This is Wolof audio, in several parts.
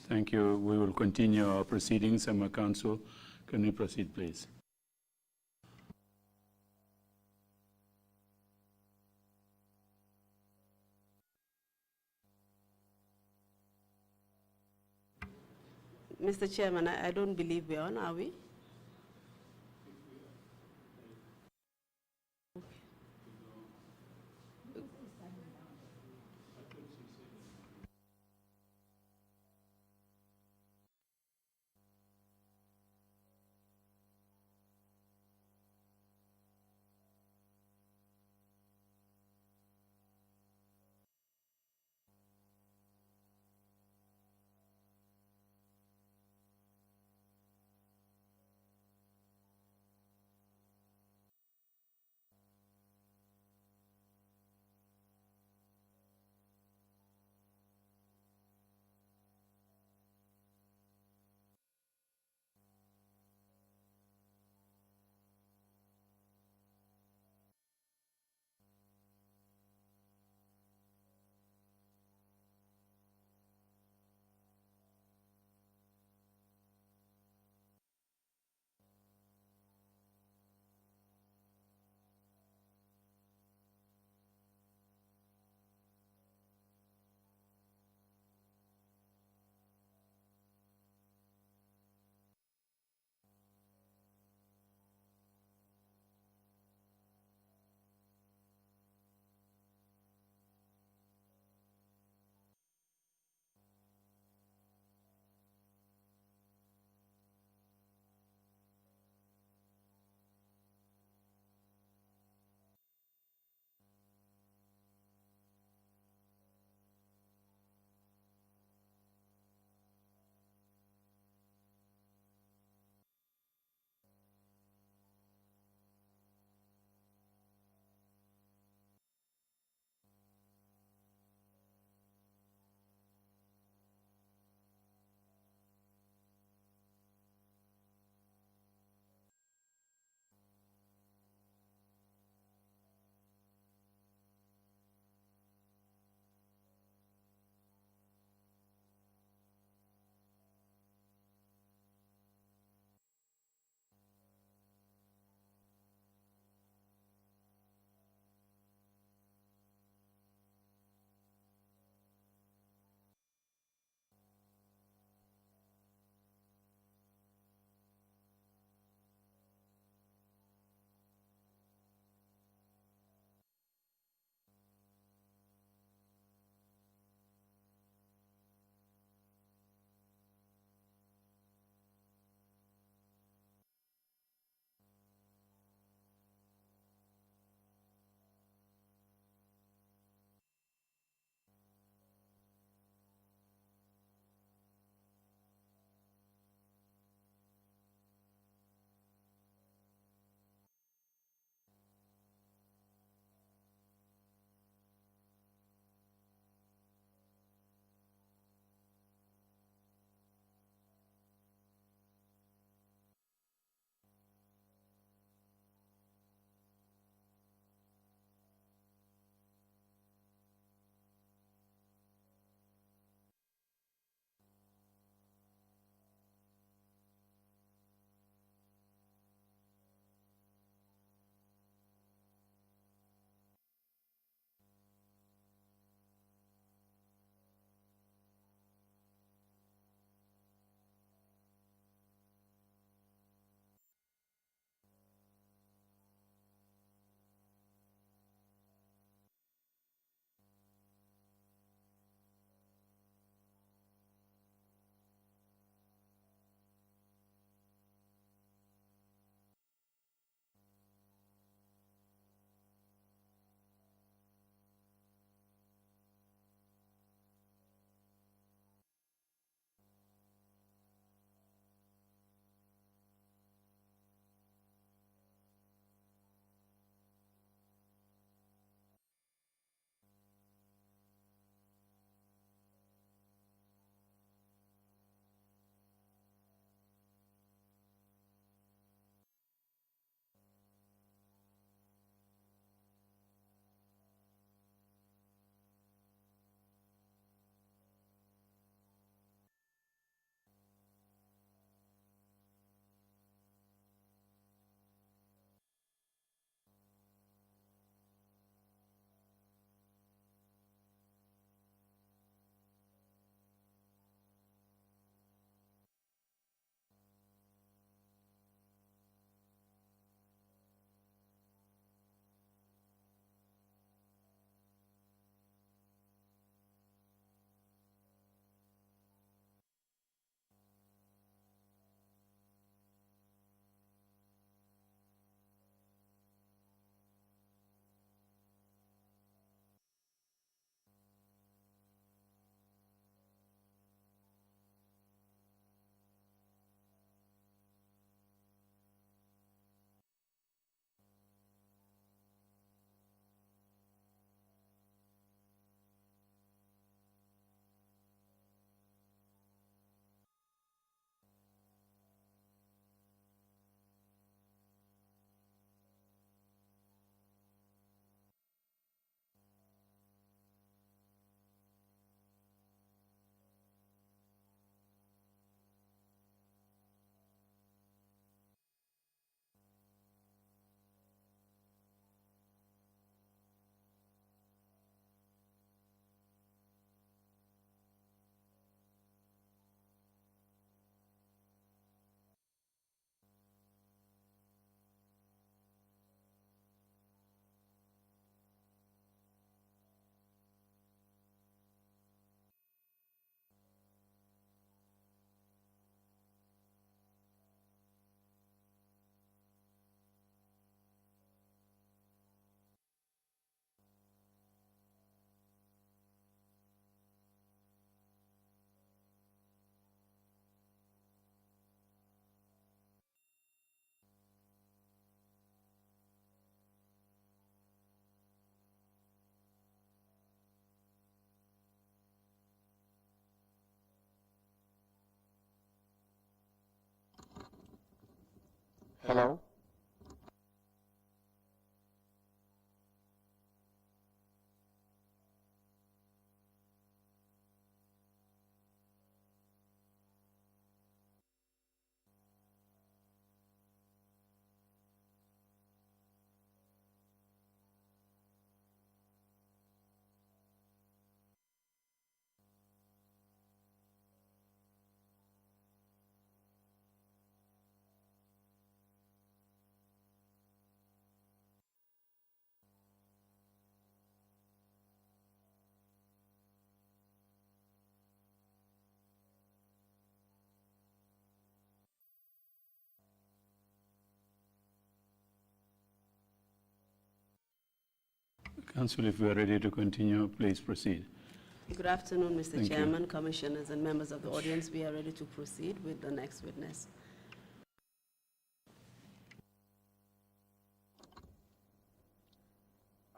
Thank you. We will continue our proceedings. Summer Council, can we proceed, please? Mr. Chairman, I don't believe we're on, are we? Hello? Council, if we are ready to continue, please proceed. Good afternoon, Mr. Thank you. Chairman, Commissioners, and members of the audience. We are ready to proceed with the next witness.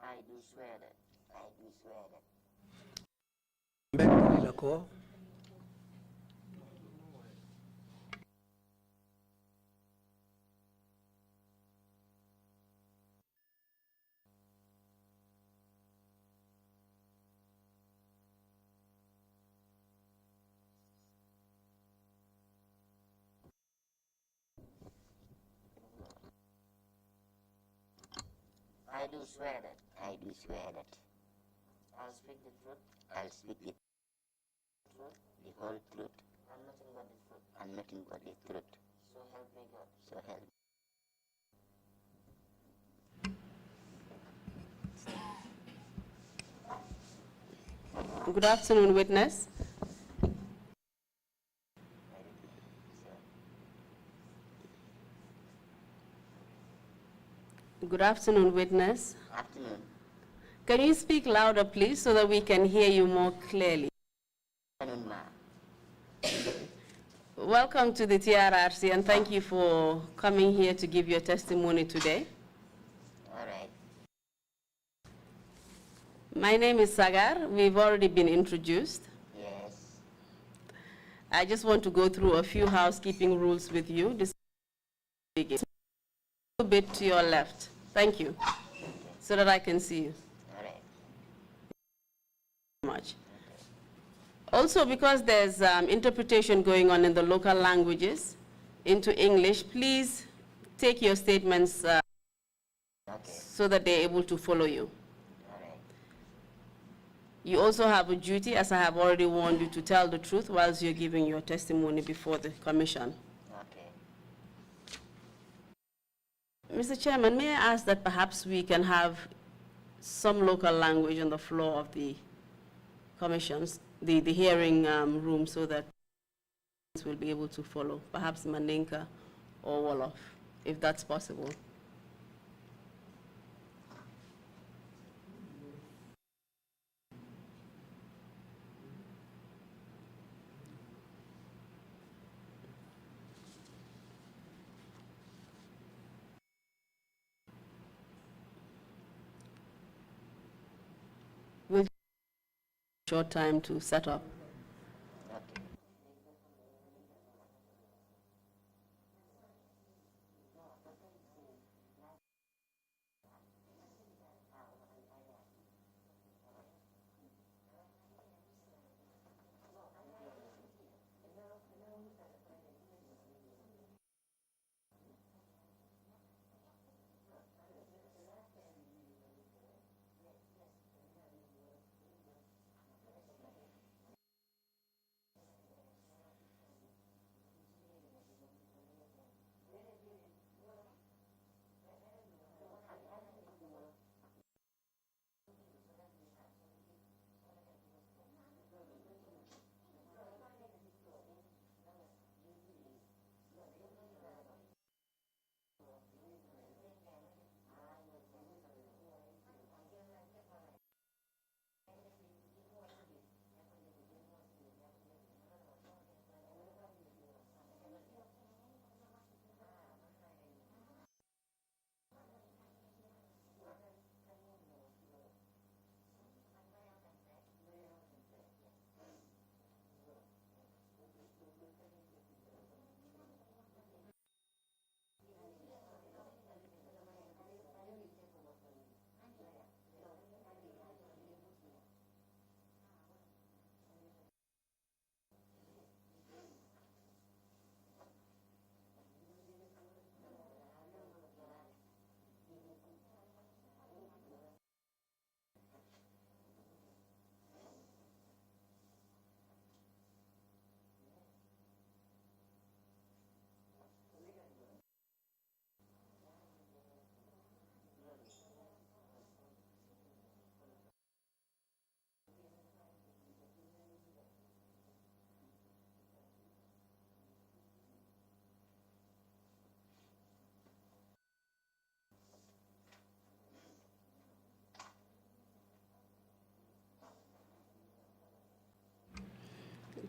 I do swear that. I do swear that. I do swear that. I do swear that. I'll speak the truth. I'll speak the truth, the whole truth, and nothing but the truth. And nothing but the truth. So help me God. So help me. Good afternoon, witness. Good afternoon, witness. Afternoon. Can you speak louder, please, so that we can hear you more clearly? Afternoon, ma. Welcome to the TRRC, and thank you for coming here to give your testimony today. All right. My name is Sagar. We've already been introduced. Yes. I just want to go through a few housekeeping rules with you. This begins. A bit to your left. Thank you. So that I can see you. All right. Much. Also, because there's interpretation going on in the local languages into English, please take your statements Okay. so that they're able to follow you. All right. You also have a duty, as I have already warned you, to tell the truth whilst you're giving your testimony before the commission. Okay. Mr. Chairman, may I ask that perhaps we can have some local language on the floor of the commissions, the hearing room, so that we'll be able to follow, perhaps Mandinka or Wolof, if that's possible. We'll short time to set up. Okay.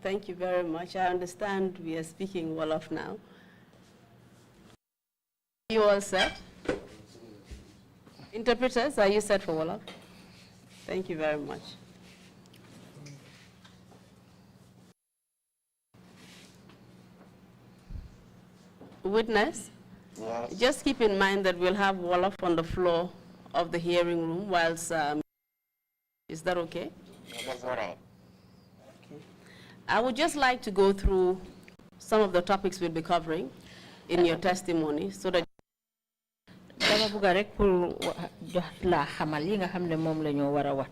Thank you very much. I understand we are speaking Wolof now. Are you all set? Interpreters, are you set for Wolof? Thank you very much. Witness? Yes. Just keep in mind that we'll have Wolof on the floor of the hearing room whilst, is that okay? That's all right. I would just like to go through some of the topics we'll be covering in your testimony so that dama bëgg rek pour jox la xamal yi nga xam ne moom la ñoo war a wax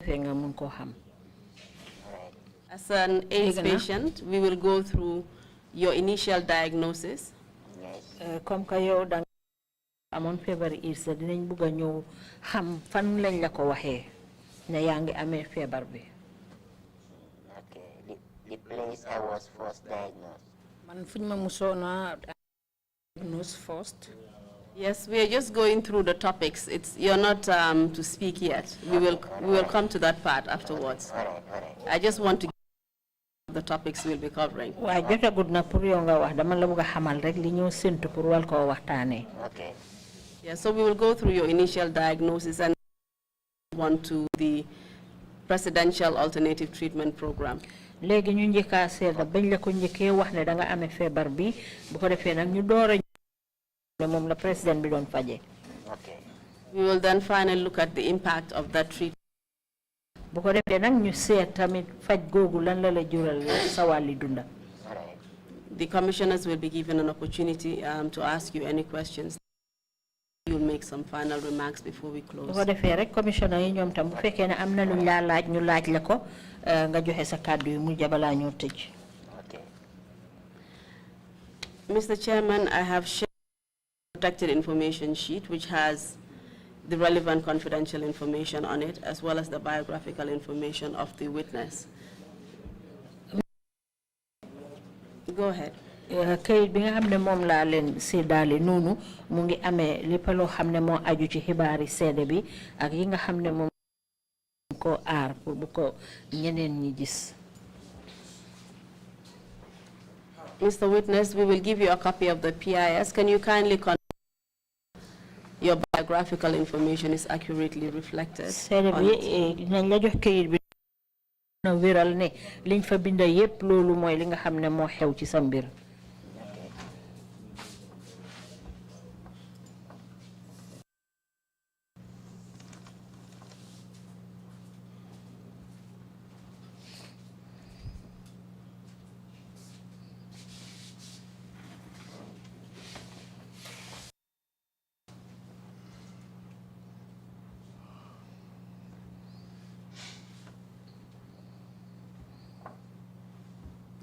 nga mun koo xam. as an AIDS patient, we will go through your initial diagnosis. Yes. Comme que yow da amoon feebar IRSA dinañ bëgg a ñëw xam fan lañ la ko waxee ne yaa ngi amee feebar bi. Okay. The place I was first diagnosed. Man fuñ ma musoona diagnosed first. Yes, we are just going through the topics. You're not to speak yet. We will come to that part afterwards. All right. I just want to give the topics we'll be covering. Waaye jotagud na pour yow nga wax dama la bëgg a xamal rek li ñoo séntu pour wal koo waxtaanee. Okay. Yeah, so we will go through your initial diagnosis and on to the Presidential Alternative Treatment Program. Léegi ñu njëkkaa seet bañ la ko njëkkee wax ne da nga amee feebar bi bu ko defee nag ñu door a mom la president bi doon faje. Okay. We will then finally look at the impact of that treatment. Bu ko defee nag ñu seet tamit faj googu lan la la jural sa wàlli dunda. All right. The commissioners will be given an opportunity to ask you any questions. You'll make some final remarks before we close. Bu ko defee rek commissioner yi ñoom tam bu fekkee ne am na luñ laa laaj ñu laaj la ko nga joxe sa kàddu yi mu jabalaa ñoo tëj. Okay. Mr. Chairman, I have shared protected information sheet which has the relevant confidential information on it as well as the biographical information of the witness. Go ahead. Kayit bi nga xam ne moom laa leen séddaale noonu mu ngi amee lépp loo xam ne moo aju ci xibaari seede bi ak yi nga xam ne moom ko aar pour bu ko ñeneen ñi gis. Mr. Witness, we will give you a copy of the PIS. Can you kindly confirm your biographical information is accurately reflected? Seede bi nañ la jox kayit bi na wéral ne liñ fa binda yépp loolu mooy li nga xam ne moo xew ci sa mbir.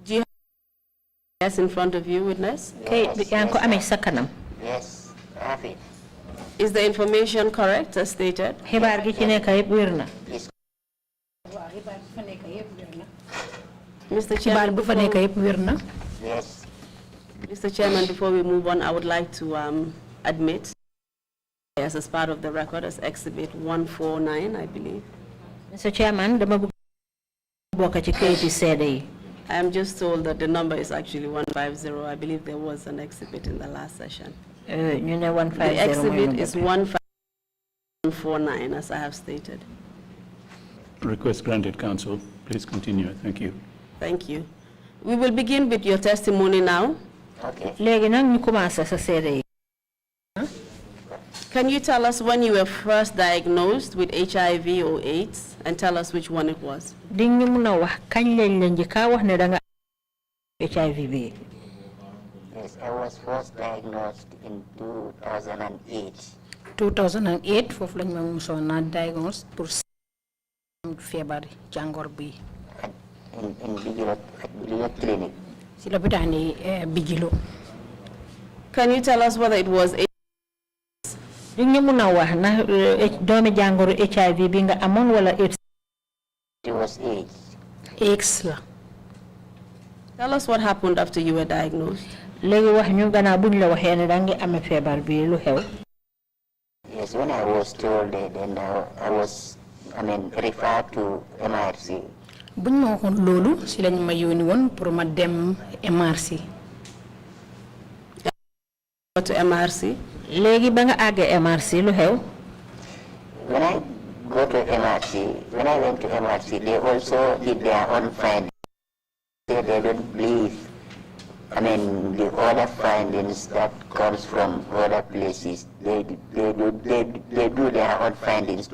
Do you have PIS in front of you, witness? Kayit bi yaa ngi ko amee sa kanam. Yes, I have it. Is the information correct as stated? Xibaar gi ci nekk yépp wér na. Yes. Mr. Xibaar Chairman, bu fa nekk yépp wér na. Yes. Mr. Chairman, before we move on, I would like to admit, as part of the record, as Exhibit 149, I believe. Mr. Chairman, dama bëgg bokk ci kayiti seede yi. I am just told that the number is actually 150. I believe there was an exhibit in the last session. ñu ne 150 The exhibit is 149, as I have stated. Request granted, Counsel. Please continue. Thank you. Thank you. We will begin with your testimony now. Okay. Léegi nag ñu commencé sa seede yi. Can you tell us when you were first diagnosed with HIV or AIDS and tell us which one it was? Di ñu mun a wax kañ lañ la njëkk wax ne da nga HIV bi. Yes, I was first diagnosed in 2008. 2008 foofu lañ ma musoon naa diagnose pour feebar jàngor bi. In Bijilo Clinic. Si lopitaan yi Bijilo. Can you tell us whether it was AIDS? Di ñu mun a wax na doomi jàngoro HIV bi nga amoon wala AIDS. It was AIDS. AIDS la. Tell us what happened after you were diagnosed. Léegi wax ñu gannaaw buñ la waxee ne da nga amee feebar bi lu xew. Yes, when I was told that, then I was referred to MRC. buñ ma waxoon loolu si lañ ma yónni woon pour ma dem MRC. To MRC. léegi ba nga àggee MRC lu xew. When I go to MRC, when I went to MRC, they also did their own findings. They don't believe, I mean, the other findings that comes from other places. They do their own findings,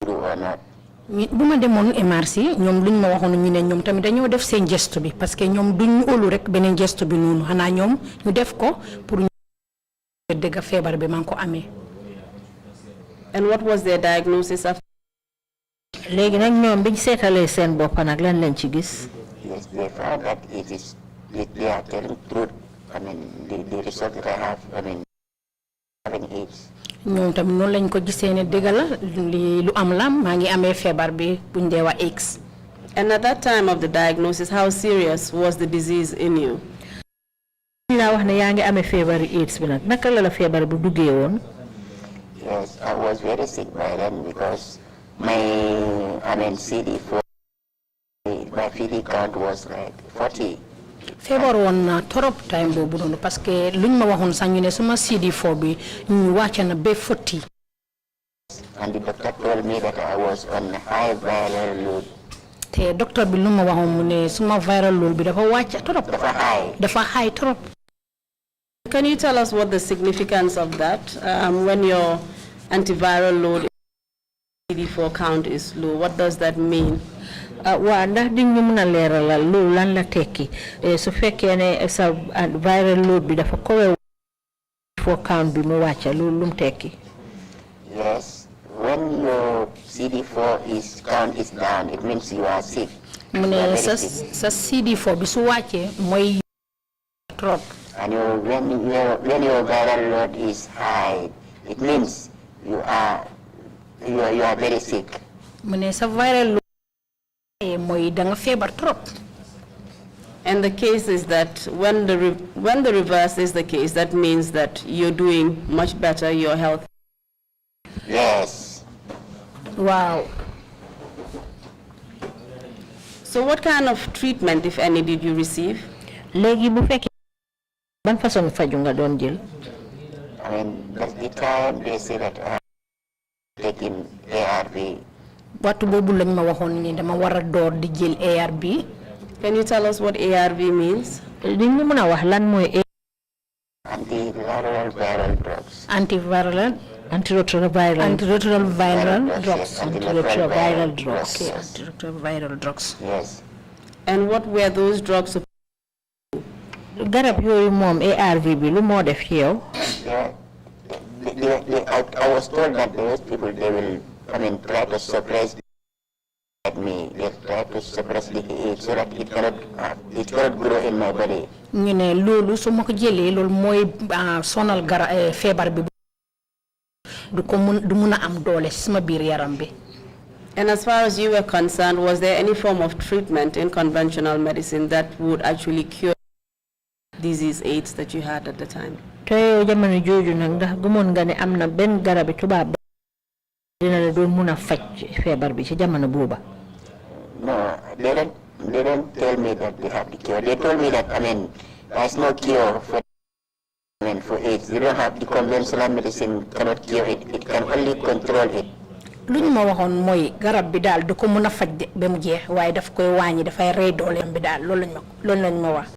true or not. bu ma demoon MRC ñoom luñ ma waxoon ñu ne ñoom tamit dañoo def seen gestu bi parce que ñoom duñ óolu rek beneen gestu bi noonu xanaa ñoom ñu def ko pour ñu dëgg feebar bi maa ngi ko amee. And what was their diagnosis of? léegi nag ñoom biñ seetalee seen bopp nag lan lañ ci gis. Yes, they found that they are telling truth. I mean, the result that I have, I mean, having AIDS. ñoom tamit noonu lañ ko gisee ne dëgg la li lu am la maa ngi amee feebar bi buñ dee wax AIDS. And at that time of the diagnosis, how serious was the disease in you? dinaa wax ne yaa ngi amee feebaru AIDS bi nag naka la feebar bi duggee woon. Yes, I was very sick by then because my, I mean, CD4, my feeding count was like 40. feebar woon na trop time boobu noonu parce que luñ ma waxoon sax ñu ne suma CD4 bi ñu wàcce na ba 40. And the doctor told me that I was on high viral load. te docteur bi lu ma waxoon mu ne suma viral load bi dafa wàcc trop. dafa high trop. Can you tell us what the significance of that when your antiviral load CD4 count is low? What does that mean? waa ndax di ñu mën a leeralal loolu lan la tekki su fekkee ne sa viral load bi dafa kowe for count bi mu wàcca loolu lu mu tekki. Yes, when your CD4 count is down, it means you are sick. mu ne sa CD4 bi su wàccee mooy trop. And when your viral load is high, it means you are very sick. mu ne sa viral load mooy da nga feebar trop. And the case is that when the reverse is the case, that means that you're doing much better, your health. Yes. Wow. So what kind of treatment, if any, did you receive? léegi bu fekkee ban façon faju nga doon jël. I mean, that's the time they say that I'm taking ARV. waxtu boobu lañ ma waxoon ni dama war a door di jël ARV. Can you tell us what ARV means? di ñu mën a wax lan mooy. Antiviral viral drugs. Antiretroviral drugs. Antiretroviral drugs. Okay, antiretroviral drugs. Yes. And what were those drugs? garab yooyu moom ARV bi lu moo def ci yow. I was told that those people, they will, I mean, try to suppress me. They try to suppress the AIDS so that it cannot grow in my body. ñu ne loolu su ma ko jëlee loolu mooy sonal feebar bi du mun a am doole sama biir yaram bi. And as far as you were concerned, was there any form of treatment in conventional medicine that would actually cure disease AIDS that you had at the time? te yow jamono jooju nag ndax gëmoon nga ne am na benn garabi tubaab dina la doon mun a faj feebar bi ci jamono booba. No, they don't tell me that they have the cure. They told me that, I mean, there's no cure for AIDS. They don't have the conventional medicine cannot cure it. It can only control it. lu ñu ma waxoon mooy garab bi daal du ko mun a faj de ba mu jeex waaye daf koy wàññi dafay rey dooleem bi daal loolu lañ ma wax.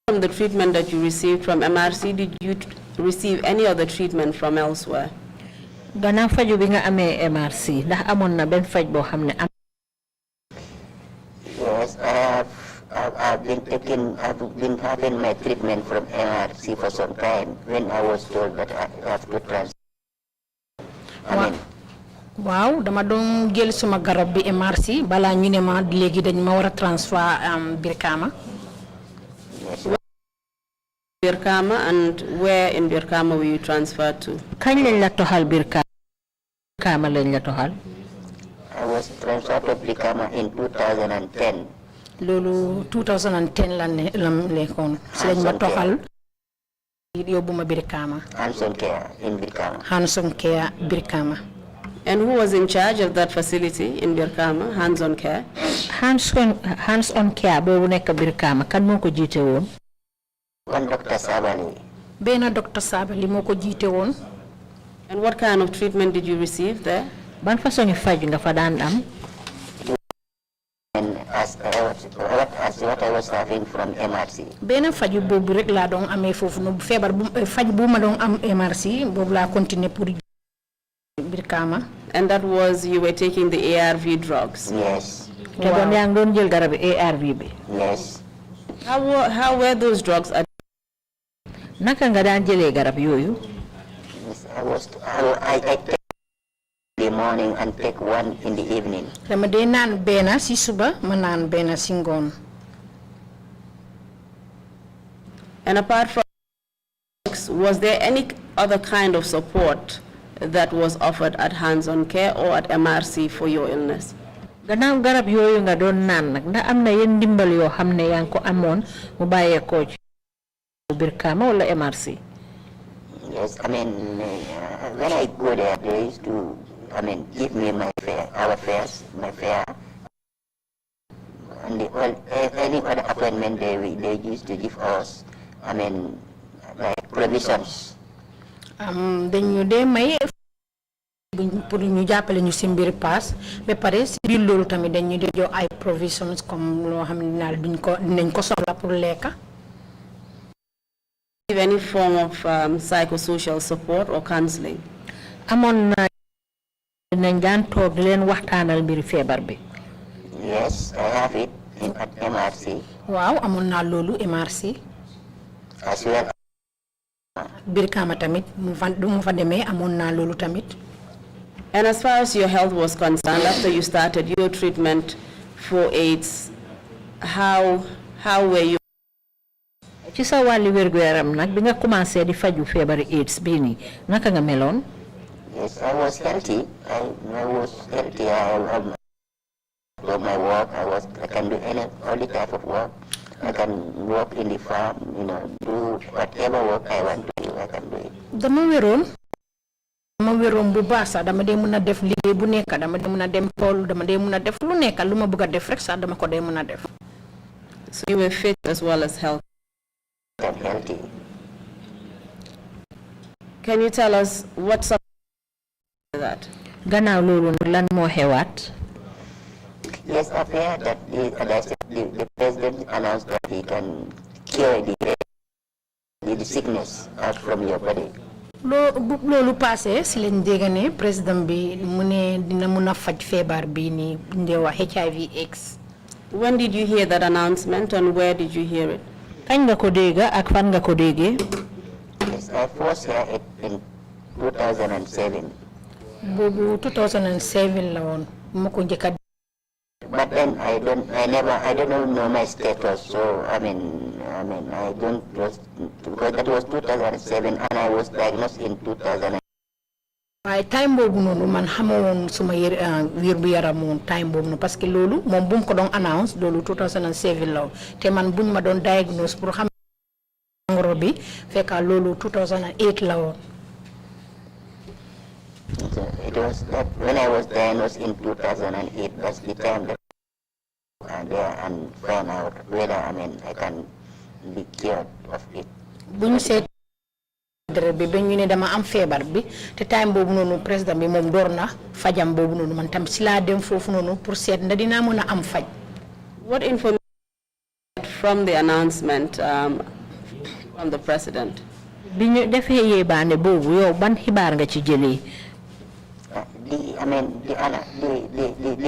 From the treatment that you received from MRC, did you receive any other treatment from elsewhere? gannaaw faju bi nga amee MRC ndax amoon na benn faj boo xam ne am. Yes, I've been having my treatment from MRC for some time when I was told that I have to transfer. waaw dama doon jël suma garab bi MRC balaa ñu ne ma léegi dañ ma war a transfert Brikama. Brikama, and where in Brikama were you transferred to? kañ lañ la toxal Brikama lañ la toxal. I was transferred to Brikama in 2010. loolu 2010 la nekkoon si lañ ma toxal yóbbu ma Brikama. Hanson Care in Brikama. Hanson Care Brikama. And who was in charge of that facility in Birkama, hands-on care? Hands-on care boobu nekk Birkama kan moo ko jiite woon? One Dr. Sabali. Bena Dr. Sabali moo ko jiite woon. And what kind of treatment did you receive there? Ban façon faj nga fa daan am? And as what I was having from MRC. Bena faju boobu rek laa doon amee foofu no feebar bu faj bu ma doon am MRC boobu laa continuer pour Birkama. And that was, you were taking the ARV drugs? Yes. Te bon yaa ngi doon jël garab ARV bi? Yes. How were those drugs? Naka nga daan jëlee garab yooyu? Yes, I take in the morning and take one in the evening. Dama dee naan benn si suba ma naan benn si ngoon. And apart from drugs, was there any other kind of support that was offered at hands-on care or at MRC for your illness? Gannaaw garab yooyu nga doon naan nag ndax am na yenn ndimbal yoo xam ne yaa ngi ko amoon mu bàyyeekoo ci Birkama wala MRC? Yes, I mean, when I go there, they used to, give me my fare, our fares, my fare. And any other appointment they used to give us, like provisions. Dañu dee may pour ñu jàppale ñu si mbir pass ba pare si biir loolu tamit dañu dee jox ay provisions comme loo xam ne naal dinañ ko soxla pour lekka. Any form of psychosocial support or counseling? Amoon na nañ daan toog di leen waxtaanal mbiri feebar bi? Yes, I have it at MRC. Waaw amoon naa loolu MRC. As well. Birkama tamit mu fa demee amoon naa loolu tamit. And as far as your health was concerned, after you started your treatment for AIDS, how were you? Ci sa wàlli wérgu yaram nag bi nga commencé di faju feebari AIDS bii nii naka nga meloon? Yes, I was healthy. I was healthy. I love my work. I can do all the type of work. I can work in the farm, do whatever work I want to do, I can do it. Dama wéroon bu baax sax dama dee mën a def liggéey bu nekk dama dee mën a dem tool dama dee mën a def lu nekk lu ma bëgg a def rek sax dama ko dee mën a def. So you were fit as well as healthy. I'm healthy. Can you tell us what's up with that? Gannaaw loolu lan moo xewaat? Yes, after that, the president announced that he can cure the sickness out from your body. Loolu passé si lañ dégg ne président bi mu ne dina mën a faj feebar bi ni ndee wax HIV/AIDS. When did you hear that announcement and where did you hear it? Kañ nga ko dégg ak fan nga ko déggee? Yes, I first heard it in 2007. Boobu 2007 la woon ma ko njëkk a. But then I don't know my status, so I don't trust, because that was 2007 and I was diagnosed in 2000. waaye time boobu noonu man xamoon suma wér bu yaram moom time boobu noonu parce que loolu moom bu mu ko doon announce loolu 2007 la te man buñ ma doon diagnose pour xam ngoro bi fekka loolu 2008 la woon. So it was that when I was diagnosed in 2008, that's the time that and find out whether I can be cured of it. buñ seet bi ba ñu ne dama am feebar bi te time boobu noonu président bi moom door na fajam boobu noonu man tam si laa dem foofu noonu pour seet ndax dinaa mën a am faj. What information from the announcement from the president? Bi ñu defee yéebaane boobu yow ban xibaar nga ci jëlee? The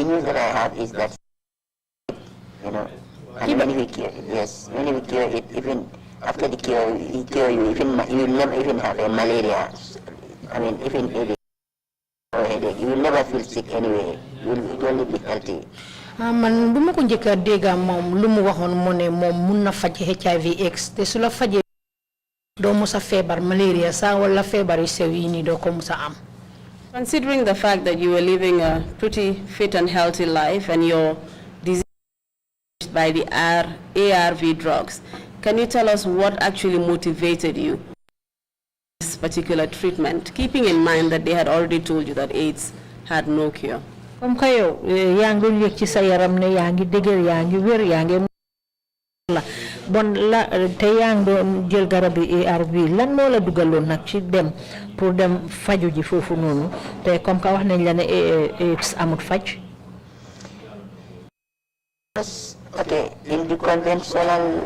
news that I have is that, and when we cure it, even after the cure, you will never even have a malaria. Even headache or headache, you will never feel sick anyway. You will only be healthy. Man bu ma ko njëkk a dégg moom lu mu waxoon mu ne moom mun na faj HIV/AIDS te su la fajee doo musa feebar malaria saa wala feebar yu sew yi nii doo ko musa am. Considering the fact that you were living a pretty fit and healthy life and your disease by the ARV drugs, can you tell us what actually motivated you this particular treatment, keeping in mind that they had already told you that AIDS had no cure. Comme que yow yaa ngi doon yëg ci sa yaram ne yaa ngi dëgër yaa ngi wér yaa ngi la bon la te yaa ngi doon jël garab yi ARV lan moo la dugaloon nag ci dem pour dem faju ji foofu noonu te comme que wax nañ la ne AIDS amut faj. Okay, in the conventional,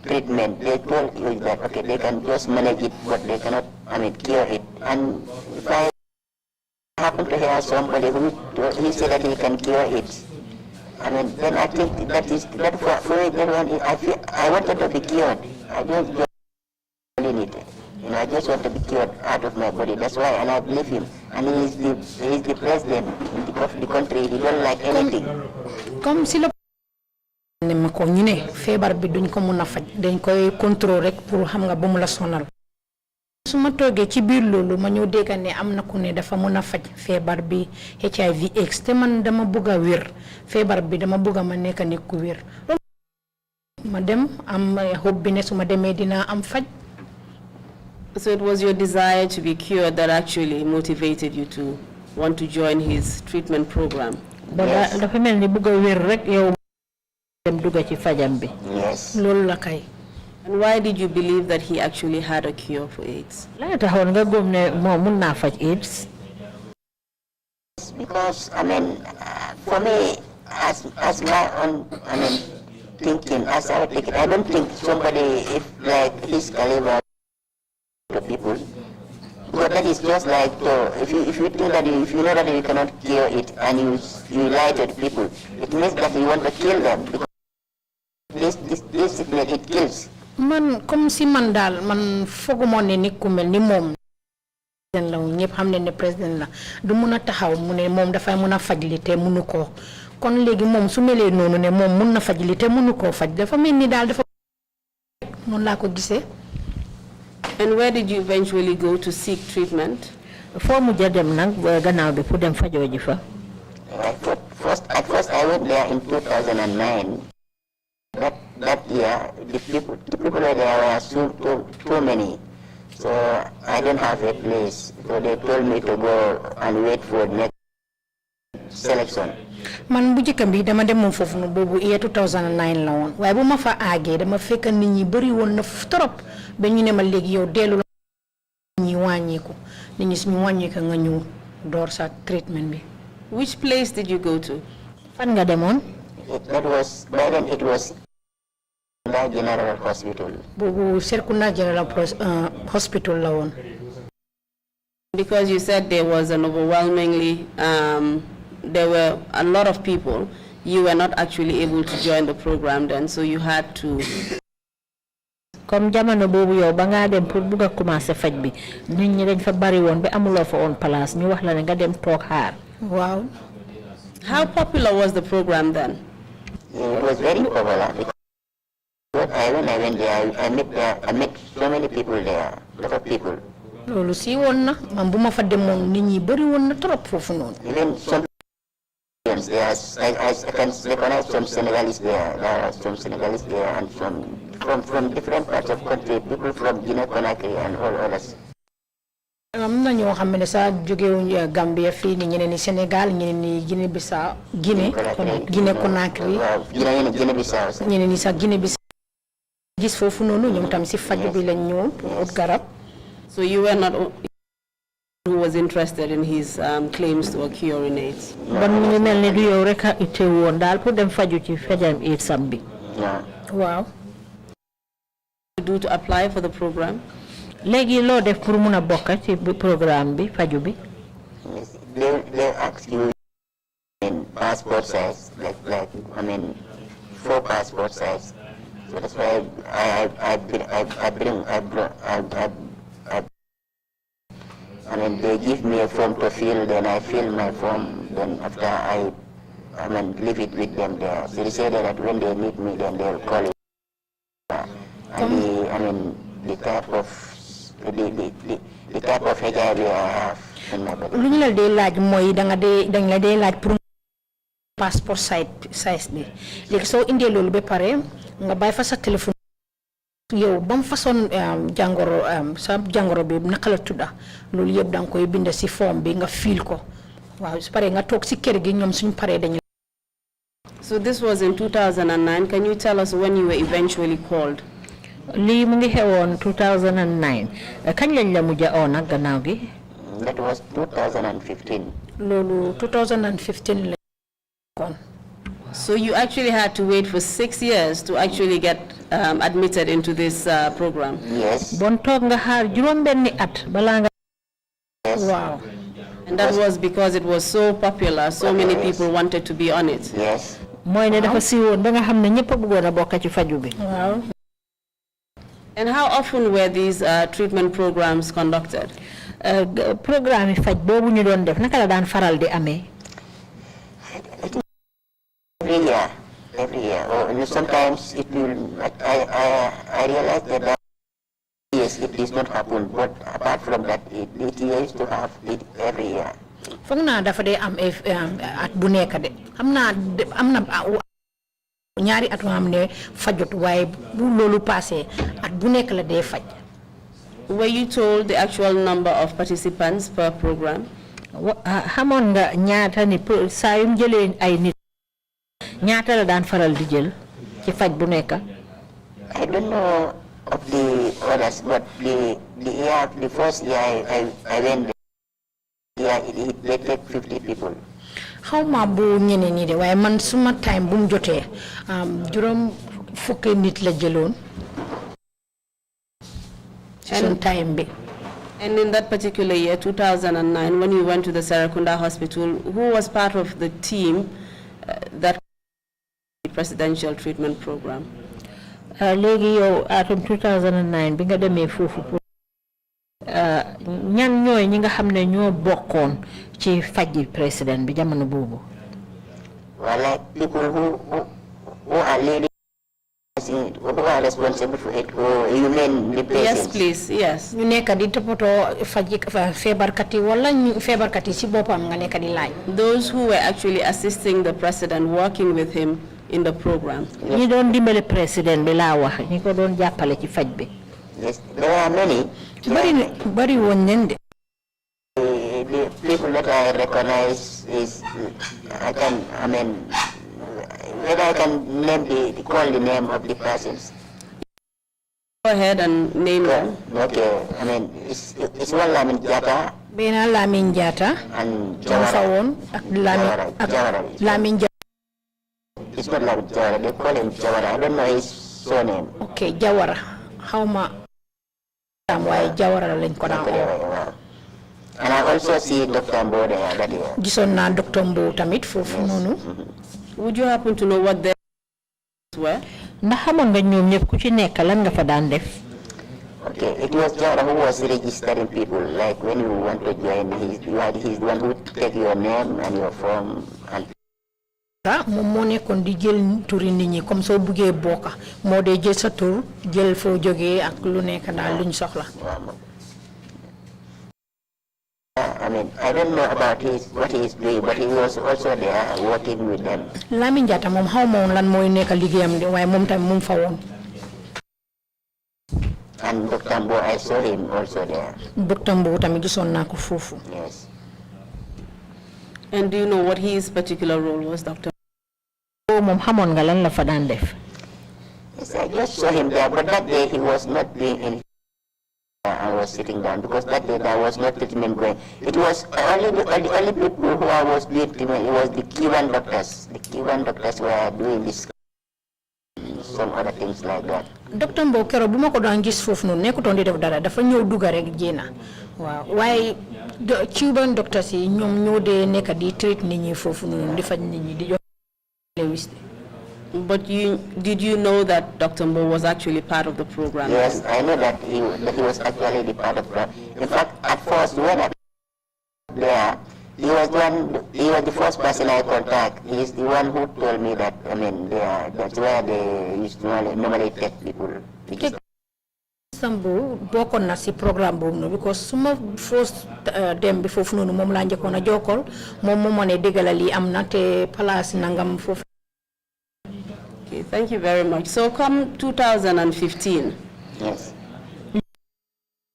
treatment, they told you that, okay, they can just manage it, but they cannot, cure it. And if I happen to hear somebody who said that he can cure it, then I think that for me, that one, I wanted to be cured. I don't need it. I just want to be cured out of my body. That's why, and I believe him. And he is the president of the country. He don't like anything. Comme si le ne ma ko ñu ne feebar bi duñ ko mëna faj dañ koy contrôle rek pour xam nga bu mu la sonal suma toogee ci biir loolu ma ñëw dégg ne am na ku ne dafa mëna faj feebar bi HIV AIDS te man dama bëgg a wér feebar bi dama bëgg ma nekk nit ku wér ma dem am hope bi ne suma demee dina am faj. So it was your desire to be cured that actually motivated you to want to join his treatment program. Yes. Dafa mel ni bëgg a wér rek yow Yes. And why did you believe that he actually had a cure for AIDS? Because, for me, as my own, thinking, as I would take it, I don't think somebody, if like his caliber to people, but that is just like, if you think that if you know that you cannot cure it and you lie to people, it means that you want to kill them. This sickness, it kills. Man comme si man dal man fogumo ne nit ku mel ni mom den la ñepp xam ne président la du mëna taxaw mu ne mom da fay mëna faj li te mënu ko kon légui mom su melé nonu ne mom mëna faj li te mënu ko faj dafa melni dal dafa non la ko gisé. And where did you eventually go to seek treatment? Fo mu jadem nak gannaaw bi pour dem fajo ji fa. At first I went there in 2009. That year, the people there were too many, so I don't have a place. So they told me to go and wait for next selection. Man bu jëkkam bi dama dem fofu no bobu year 2009 la won waye bu ma fa agé dama fekk nit ñi bari won na trop ba ñu ne ma légui yow délu ñi wañiku nit ñi suñu wañika nga ñu door sa treatment bi. Which place did you go to? Fan nga demone? That was, by then it was General Hospital. Bobu Serkunda General Hospital la won. Because you said there was an overwhelmingly, there were a lot of people, you were not actually able to join the program then, so you had to. Comme jamono bobu yow ba nga dem pour buga commencer faj bi nit ñi dañ fa bari won ba amulo fa on place ñu wax la ne nga dem tok xaar. Wow. How popular was the program then? It was very popular. When I went there, I met so many people there, a lot of people. Lolu si won na man buma fa demone nit ñi bari won na trop fofu non. Even some I can recognize some Senegalese there. There are some Senegalese there and from different parts of country, people from Guinea-Conakry and all others. Am na ñoo xam ne sa jóge wuñ Gambia fii ni ñeneen ni Sénégal ñeneen ni Guinée-Bissau Guinée-Conakry Guinée-Bissau ñeneen ni sax Guinée-Bissau gis foofu noonu ñoom tam si faju bi lañ ñëw ut garab. So you were not who was interested in his claims to a cure in AIDS? Ban ñu mel ni du yow rek a ité woon daal pour dem faju ci fajam AIDS am bi. Waaw. Do to apply for the program? Légui lo def pour mëna bokk ci programme bi faju bi. They ask you in passport size, like 4 passport size. So that's why they give me a form to fill, then I fill my form, then after I leave it with them there. So they say that when they meet me, then they'll call it. And the type of HIV I have in my body. Lu ñu la dee laaj mooy dañ la dee laaj pour passport size bi léegi soo indee loolu ba pare nga bàyyi fa sa téléphone yow bam façon jàngoro sa jàngoro bi naka la tudda loolu yëpp danga koy bind si forme bi nga fiil ko waaw su paree nga toog si kër gi ñoom suñ paree dañu. So this was in 2009. Can you tell us when you were eventually called? lii mu ngi xewoon 2009 kañ lañ la mujj a oo nag gannaaw gi. That was 2015. loolu 2015 la kon. So you actually had to wait for 6 years to actually get admitted into this program? Yes. bon toog nga xaar juróom-benni at balaa nga. Yes. Wow. And that was because it was so popular, so many people wanted to be on it? Yes. mooy ne dafa siiwoon ba nga xam ne ñëpp a bëggoon a bokk ci faju bi. waaw. And how often were these treatment programs conducted? Programme yi faj boobu ñu doon def naka la daan faral di amee. Every year. Or sometimes it will. I realize that yes, it does not happen. But apart from that, it used to have it every year. foog naa dafa dee am at bu nekk de am na ñaari at yoo xam ne fajut waaye bu loolu passé at bu nekk la dee faj. Were you told the actual number of participants per program? xamoon nga ñaata ni saa yu jëlee ay nit ñaata la daan faral di jël ci faj bu nekk. I don't know of the others, but the first year I went there, they take 50 people. xaw ma bu ñeneen ñi de waaye man suma time bu mu jotee juróom fukki nit la jëloon. Some time be. And in that particular year, 2009, when you went to the Serekunda hospital, who was part of the team that the presidential treatment program? Léegi yow atum 2009 bi nga demee foofu pour ñan ñooy ñi nga xam ne ñoo bokkoon ci faji président bi jamono boobu. Well, like people who are leading, who are responsible for it, or you mean the patients? Yes, please, yes. ñu nekk di toppatoo faji feebarkat yi wala feebarkat yi ci boppam nga nekk di laaj. Those who were actually assisting the president, working with him in the program. ñi doon dimbale président bi laa wax ñi ko doon jàppale ci faj bi. Yes, there are many. bari woon nañ de. The people that I recognize is, whether I can call the name of the persons. Go ahead and name them. Okay, it's one Lamin Jata. Bena Lamin Jata. And Jawara. Lamin Jata. It's not Lamin Jawara, they call him Jawara. I don't know his surname. Okay, Jawara. How ma? Why Jawara lañ ko daan oo. And I also see Dr. Mbo there that year. Gisoon naa Dr. Mbo tamit foofu noonu. Would you happen to know what their were? Ndax xamoon nga ñoom ñëpp ku ci nekk lan nga fa daan def. Okay, it was Jawara who was registering people. Like when you want to join, he's the one who take your name and your form and. moom moo nekkoon di jël turi nit ñi comme soo buggee bokka moo dee jël sa tur jël foo jógee ak lu nekk daal luñ soxla. I don't know about what he is doing, but he was also there working with them. Lamin Jata moom xaw ma woon lan mooy nekk liggéeyam de waaye moom tamit mu fa woon. And Dr. Mbo, I saw him also there. Dr. Mbo tamit gisoon naa ko foofu. Yes. And do you know what his particular role was, Dr.? moom xamoon nga lan la fa daan def. Yes, I just saw him there, but that day he was not doing anything. I was sitting down because that day there was no treatment going. It was only the only people who I was doing treatment. It was the Cuban doctors. The Cuban doctors were doing this, some other things like that. Dr. Mbo keroog bu ma ko daan gis foofu noonu nekkutoon di def dara dafa ñëw dugga rek jéena waaw waaye Cuban doctors yi ñoom ñoo dee nekk di treat nit ñi foofu noonu di faj nit ñi di jox lewis. But did you know that Dr. Mbo was actually part of the program? Yes, I know that he was actually the part of the program. In fact, at first when I was there, he was the first person I contact. He's the one who told me that, that's where they used to normally take people. Sambu bokkoon na si programme boobu noonu because suma first dem bi foofu noonu moom laa njëkkoon a jokkol moom moo ne dégala lii am na te place nangam foofu. Okay, thank you very much. So come 2015. Yes.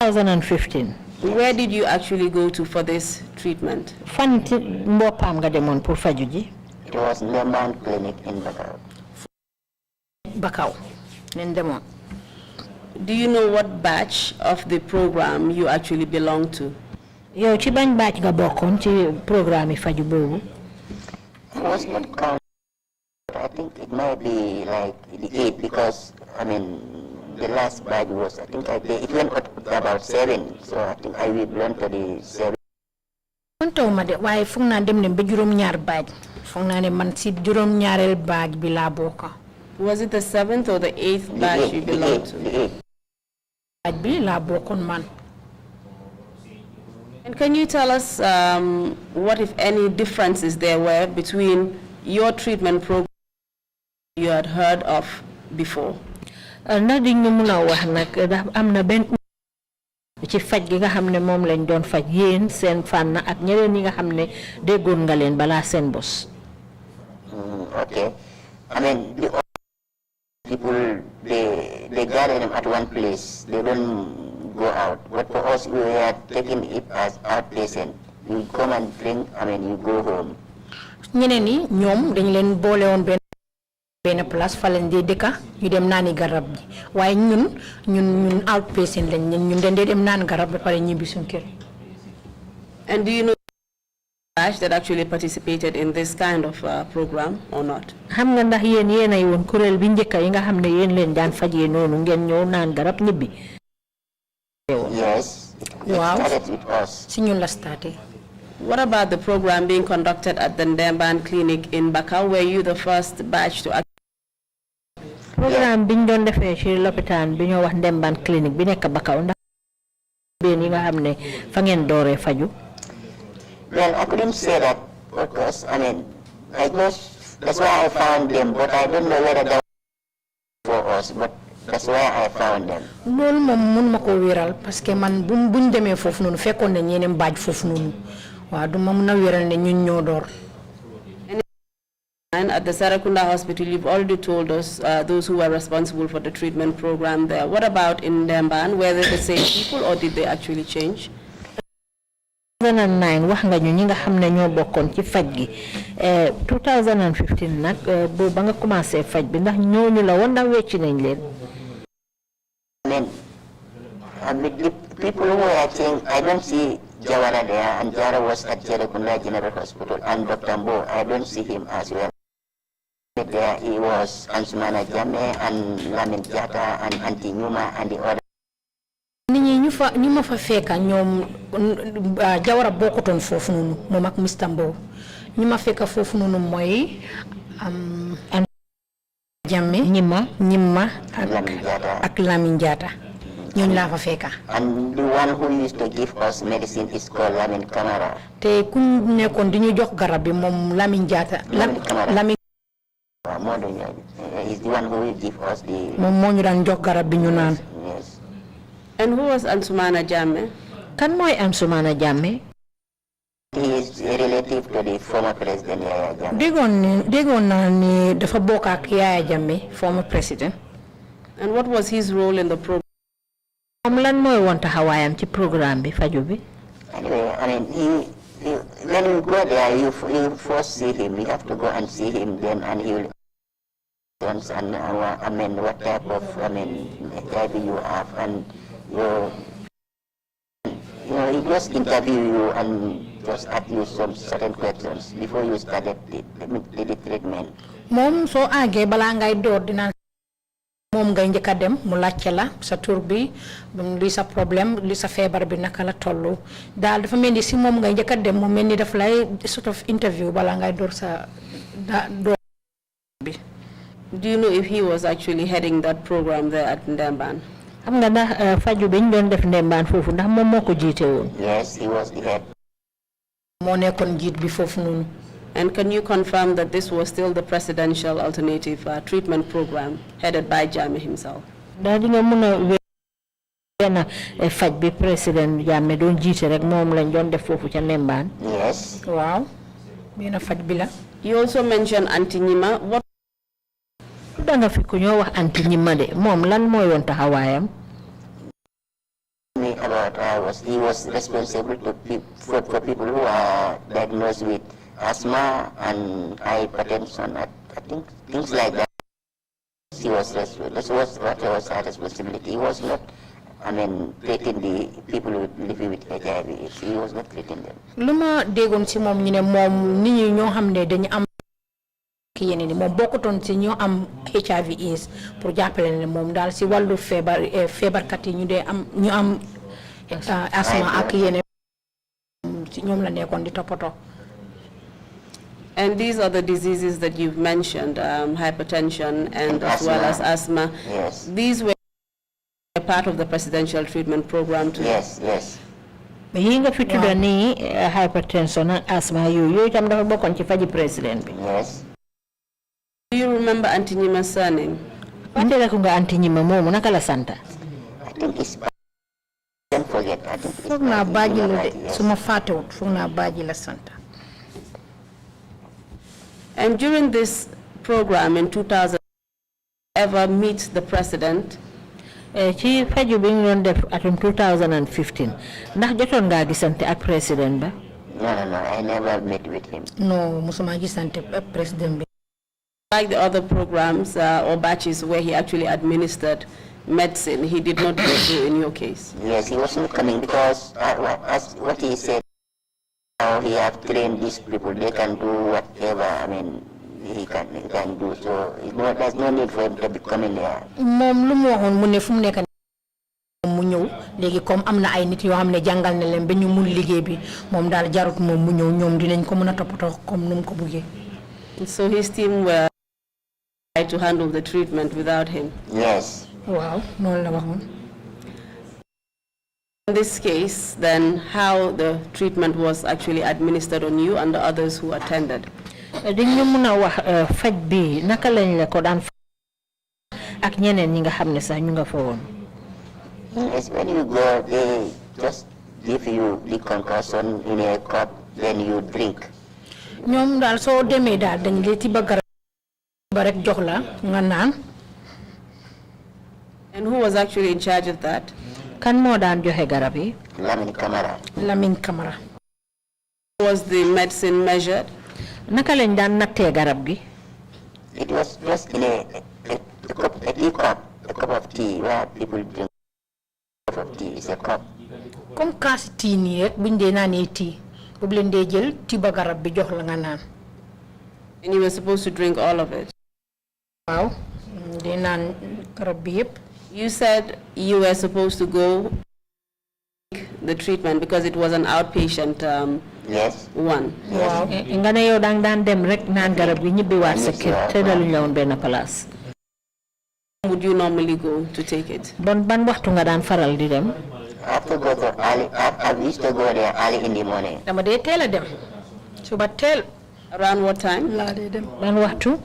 2015. Where did you actually go to for this treatment? Fan ci mbopam nga demone pour faju ji. It was Lemban Clinic in Bakau. Bakau nen demone. Do you know what batch of the program you actually belong to? Yow ci bañ batch nga bokkon ci programme faju bobu. I was not counted. I think it might be like the 8 because I mean the last batch was it went up to about 7, so I think I will belong to the 7. Taw ma de waaye foog naa dem ne ba juróom-ñaar baaj foog naa ne man si juróom-ñaareel baaj bi laa bokk. Was it the 7th or the 8th batch you belonged to? The 8th. Baaj bi laa bokkoon man. And can you tell us what, if any, differences there were between your treatment program you had heard of before? Na di ñu mëna wax nak da amna ben ci faj gi nga xamne mom lañ doon faj yeen seen fan ak ñeneen ñi nga xamne déggoon nga leen bala seen boss. Okay. I mean the people they gather them at one place. They don't go out. But for us we are taking it as outpatient. You come and drink, I mean you go home. ñeneen ñi ñoom dañ leen boole woon benn place fa lañ dee dëkka ñu dem naani garab gi waaye ñun outpatient lañ ñun dañ dee dem naan garab ba pare ñibbi suñ kër. And do you know batch that actually participated in this kind of program or not? Xam nga ndax yeen ay won kurel bi njëkk yi nga xamne yeen leen daan fajé nonu ngeen ñëw naan garab ñibbi. Yes. It started with us. Si ñun la starté. What about the program being conducted at the Ndemban Clinic in Bakau? Were you the first batch to actually? Program biñ doon defé ci l'hôpital bi ñoo wax Ndemban Clinic bi nekk Bakau ndax ben yi nga xamne fa ngeen dooré faju. Well, I couldn't say that because I mean that's why I found them, but I don't know whether that was for us, but that's why I found them. Loolu moom mun ma ko wéral parce que man buñ demee foofu noonu fekkoon ne ñeneen baaj foofu noonu waaw du ma mun a wéral ne ñun ñoo door. And at the Sarakunda Hospital, you've already told us those who were responsible for the treatment program there. What about in Ndemban? Were they the same people or did they actually change? 2009 wax nga ñu ñi nga xamne ñoo bokkon ci faj gi 2015 nak bo ba nga commencé faj bi ndax ñooñu la won ndax wécci nañ leen. I mean the people who are saying I don't see Jawara there, and Jawara was at Jerekunda General Hospital, and Dr. Mbo, I don't see him as well. There he was Ansumana Jame and Lamin Jata and Anti Numa and the other. Ñu ma fa fekka ñoom Jawara bokkutoon foofu noonu moom ak Mr. Mbow ñu ma fekka foofu noonu mooy Jamme ñimma ak Lamin Jaata ñooñu laa fa fekka. And the one who used to give us medicine is called Lamin Kamara. te ku nekkoon di ñu jox garab bi moom Lamin Jaata Lamin he's the one who will give us the moom moo ñu daan jox garab bi ñu naan. Yes. And who was Ansumana Jammeh? Kan mooy Ansumana Jammeh? He is a relative to the former president Yaya Jammeh. déggoon naa ni dafa bokk ak Yaya Jammeh, former president. And what was his role in the program? Lan mooy woon taxawaayam ci programme bi faju bi? Anyway, I mean, when you go there, you first see him. You have to go and see him then, and he will. And I mean, what type of HIV you have, and he just interview you and just ask you some certain questions before you started the treatment. Mom so àggee balaa ngay door dina moom ngay njëkk a dem mu laajte la sa tur bi li sa problème li sa feebar bi naka la tollu daal dafa mel ni si moom ngay njëkk a dem mu mel ni daf lay sort of interview balaa ngay door sa door bi. Do you know if he was actually heading that program there at Ndemban? Xam nga ndax faju biñ doon def Ndemban foofu ndax moom moo ko jiite woon. Yes, he was the head. moo nekkoon jiit bi foofu noonu. And can you confirm that this was still the presidential alternative treatment program headed by Jammeh himself? Ndax di nga mën a benn faj bi président Jammeh doon jiite rek moom lañ doon def foofu ca Ndemban. Yes. waaw benn faj bi la. You also mentioned Auntie Nyima. What da nga fi ku ñoo wax Auntie Nyima de moom lan mooy woon taxawaayam? Me about I was because he was responsible for people who are diagnosed with asthma and hypertension. I think things like that. He was that was our responsibility. He was not, treating the people living with HIV. He was not treating them. Luma degon ci mom ñu ne mom nit ñi ñoo xamne dañu am ki yeneen ni mom bokkuton ci ñoo am HIV/AIDS pour jappalé ne mom dal ci walu febar kat yi ñu am asthma ak yeneen ci ñom la nekkon di topoto. And these are the diseases that you've mentioned, hypertension and as well as asthma. Yes. These were a part of the presidential treatment program too. Yes. Yinga fitu da ni hypertension and asthma you tam dafa bokon ci faji president bi. Yes. Do you remember Auntie Nyima's surname? Andela ko nga Auntie Nyima momu naka la santa? I think it's, I can't forget. I think it's Fogna baji la de yes. suma fatewut fogna baji la santa. And during this program in 2000, ever meet the president? Ci faju bi ñu def atum 2015 ndax jotoon nga gisante ak president ba? No, I never met with him. No, musuma gisante president bi. Like the other programs or batches where he actually administered medicine, he did not go through in your case. Yes, he was not coming because as what he said, now he have trained these people, they can do whatever, he can do, so there's no need for him to be coming here. Mom lu mu waxon mu ne fu mu nekk mu ñew legi comme amna ay nit yo xamne jangal na len ba ñu mun liggéey bi mom dal jarut mom mu ñew ñom dinañ ko mëna topato comme num ko bëggé. So his team were to handle the treatment without him. Yes. Wow, non la waxon. In this case, then how the treatment was actually administered on you and the others who attended? Dañu mëna wax faj bi naka lañ la ko daan ak ñeneen ñi nga xamne sax ñu nga fa woon. Yes, when you go, they just give you the concussion in a cup, then you drink. Ñom dal so démé dal dañ lay tiba garab ba rek jox la nga naan. And who was actually in charge of that? Kan mo daan joxe garab yi? Lamine Camara. Was the medicine measured? Naka lañ daan nattee garab gi? It was just in a cup of tea where people drink a cup of tea. It's a cup. Comme kaas tea nii rek buñ dee naanee tea boobu leen dee jël tiba garab bi jox la nga naan. And you were supposed to drink all of it? Waaw dee naan garab bi yépp. You said you were supposed to go the treatment because it was an outpatient Yes. one. Wow. Nga ne yow daan dem rek naan garab gi ñibbi waat sa kër te dalu ñëwoon benn place. Would you normally go to take it? Ban waxtu nga daan faral di dem? I have to go to early. I used to go there early in the morning. Dama dee teel a dem suba teel. Around what time? laa dee dem. Ban waxtu?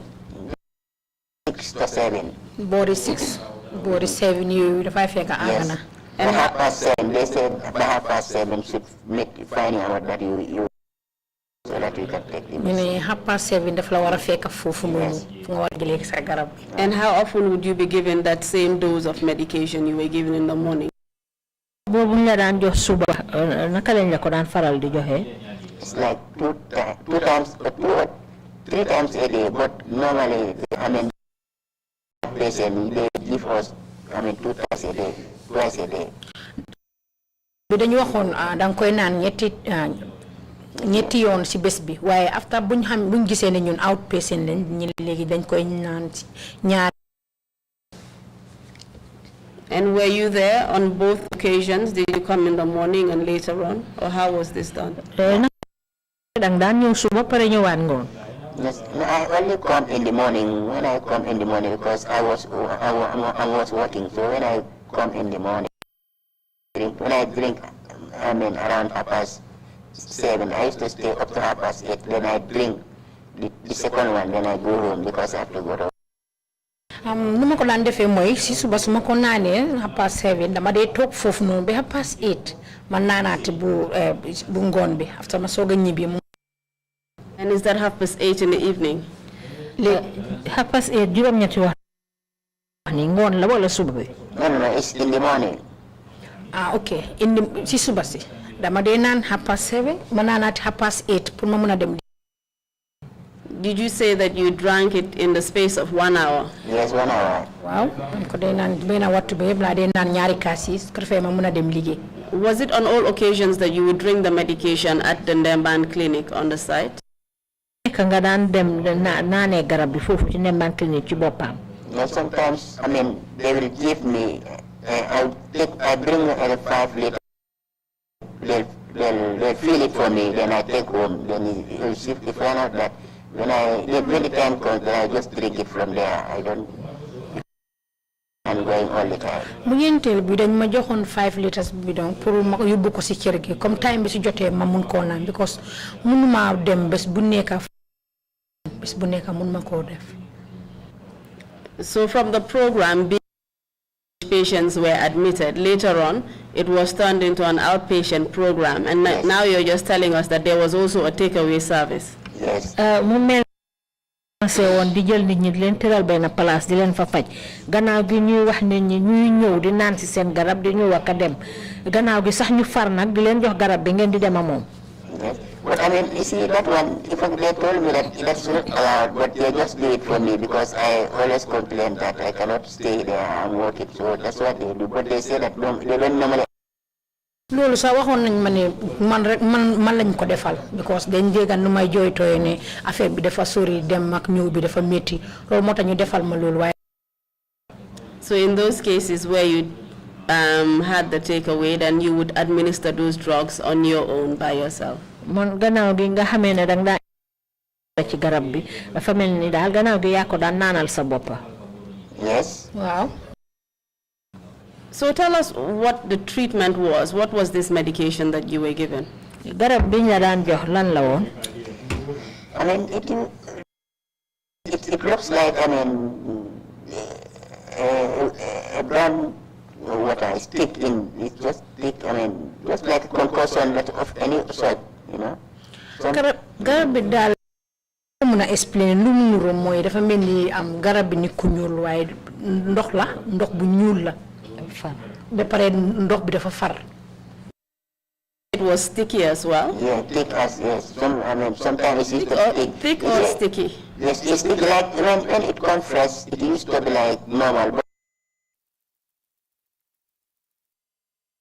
6 to 7. boori 6 boori 7 yooyu dafay fekk àgg na. And 7:30, they said by 7:30 should make finding out that you so that you can take the ñu medicine. ne 7:30 daf la war a fekk foofu noonu fu nga war a jëlee sa garab. And how often would you be given that same dose of medication you were given in the morning? Boobu ñu la daan jox suba naka lañ la ko daan faral di joxe? It's like 2 times or 2 or 3 times a day, but normally, patient, they give us, 2 times a day, twice a day. bi dañu waxoon danga koy naan ñetti yoon ci bés bi waaye after buñ gisee ne ñun outpatient lañ ñi léegi dañ koy naan ci ñaar. And were you there on both occasions? Did you come in the morning and later on? Or how was this done? Dang daan ñëw suba pare ñëwaat ngoon. Yes, no, I only come in the morning. When I come in the morning, because I was working. So when I come in the morning, when I drink, around 7:30. I used to stay up to 8:30. Then I drink the second one. Then I go home because I have to go to. nu ma ko daan defee mooy si suba su ma ko naanee 7:30 dama dee toog foofu noonu ba 8:30 ma naanaati bu ngoon bi after ma soog a ñibbi. And is that 8:30 in the evening? léegi 8:30 juróom-ñetti wax ni ngoon la wala suba bi? No, it's in the morning. Ah, okay. In the Sisubasi. Dama de nan 7:30, manana 8:30 pour ma muna dem. Did you say that you drank it in the space of 1 hour? Yes, 1 hour. Wow. Ko de nan bena wattu be bla de nan ñaari kasis ko fe ma muna dem liggé. Was it on all occasions that you would drink the medication at the Ndemban clinic on the site? Nga daan dem naanee garab bi foofu ci Ndemban clinic ci boppam. No, sometimes, I mean, they will give me, I bring 5 liters. They'll fill it for me, then I take home. Then you'll see, if I find out that when the time comes, then I just drink it from there. I'm going all the time. Mu ñentel bi dañ ma joxone 5 liters bidon pour ma yobbu ko ci kër gi comme time bi ci joté ma mun ko naan because munuma dem bes bu nekk mun ma ko def. So from the program, patients were admitted. Later on, it was turned into an outpatient program, and Yes. now you're just telling us that there was also a takeaway service. Yes. Mu mel won di jël nit ñi di leen tëral benn place di leen fa faj gannaaw gi ñuy wax nit ñi ñuy ñëw di naan ci seen garab di ñëw ak a dem gannaaw gi sax ñu far nag di leen jox garab bi ngeen di dem a moom. Yes. But I mean, you see, that one, if they told me that that's not allowed, but they just do it for me because I always complain that I cannot stay there and work it. So that's what they do. But they say that they don't normally. Lolu sa waxon nañ ma ne man rek man lañ ko defal because dañ jégan nu may joytoy ne affaire bi dafa sori dem ak ñew bi dafa metti lolu motax ñu defal ma lolu way. So in those cases where you had the takeaway, then you would administer those drugs on your own by yourself. Mon gannaaw gi nga xamé ne dang da ci garab bi dafa melni dal gannaaw gi ya ko daan naanal sa bopp. Yes. Wow. So tell us what the treatment was. What was this medication that you were given? Garab bi ñu daan jox lan la woon. I mean, it looks like, I mean, a brown water stick in. It's just thick, I mean, just like a concussion of any sort, you know. Garab bi dal mëna explain lu mu nuro moy dafa melni am garab bi ni ku ñuul way ndox la ndox bu ñuul la far ba paré ndox bi dafa far. It was sticky as well? Yeah, thick as, yes. I mean, sometimes it's thick or sticky? Yes, it's thick like, when it comes fresh, it used to be like normal, but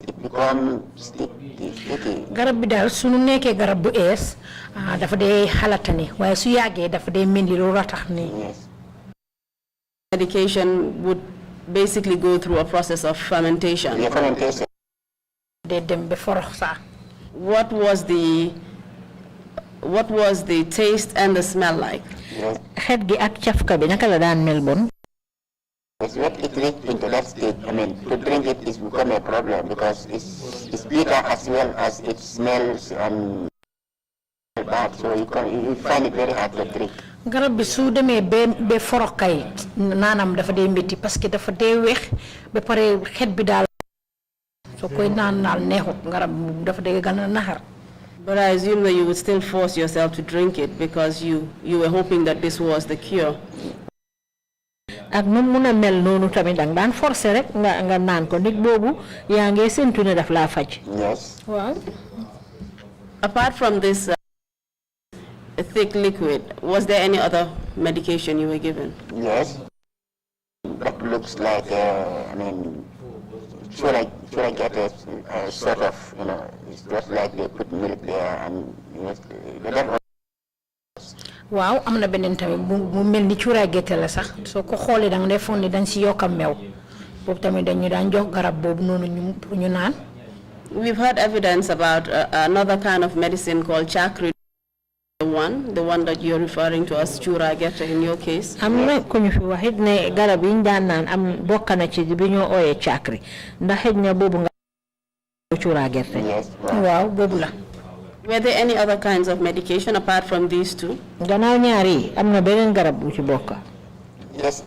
it becomes sticky. Garab bi dal suñu nekké garab bu es dafa dé halatani waye su yagé dafa dé melni lu ratax ni. Yes. Medication would basically go through a process of fermentation. Yeah, fermentation. They dem be forox sa. What was the taste and the smell like? Yes. Xet gi ak ciafka bi naka la daan mel bon. When it reached into that state, I mean, to drink it is become a problem because it's bitter as well as it smells bad, so you find it very hard to drink. Garab bi su démé be forox kay nanam dafa dé metti parce que dafa dé wex ba paré xet bi dal so koy nan nal neexut garab dafa dé gëna naxar. But I assume that you would still force yourself to drink it because you were hoping that this was the cure. Ak nu mëna mel nonu tamit dang daan forcer rek nga naan ko nit bobu ya ngé sentu ne daf la faj. Yes. Wow. Apart from this a thick liquid, was there any other medication you were given? Yes. That looks like, I mean, should I get a sort of, you know, it's just like they put milk there and, that. Waaw am na beneen tamit mu mel ni cuuraay gerte la sax soo ko xoolee da nga defoon ni dañ si yokk meew boobu tamit dañu daan jox garab boobu noonu ñu naan. We've heard evidence about another kind of medicine called Trrc, the one that you're referring to as cuuraay gerte in your case. Am na ko ñu fi waxit ne garab yi ñu daan naan am bokk na ci bi ñoo ooyee Trrc ndax xëj na boobu nga cuuraay gerte. Yes. Waaw boobu la. Were there any other kinds of medication apart from these two? Gannaaw ñaari am na beneen garab bu ci bokk. Yes.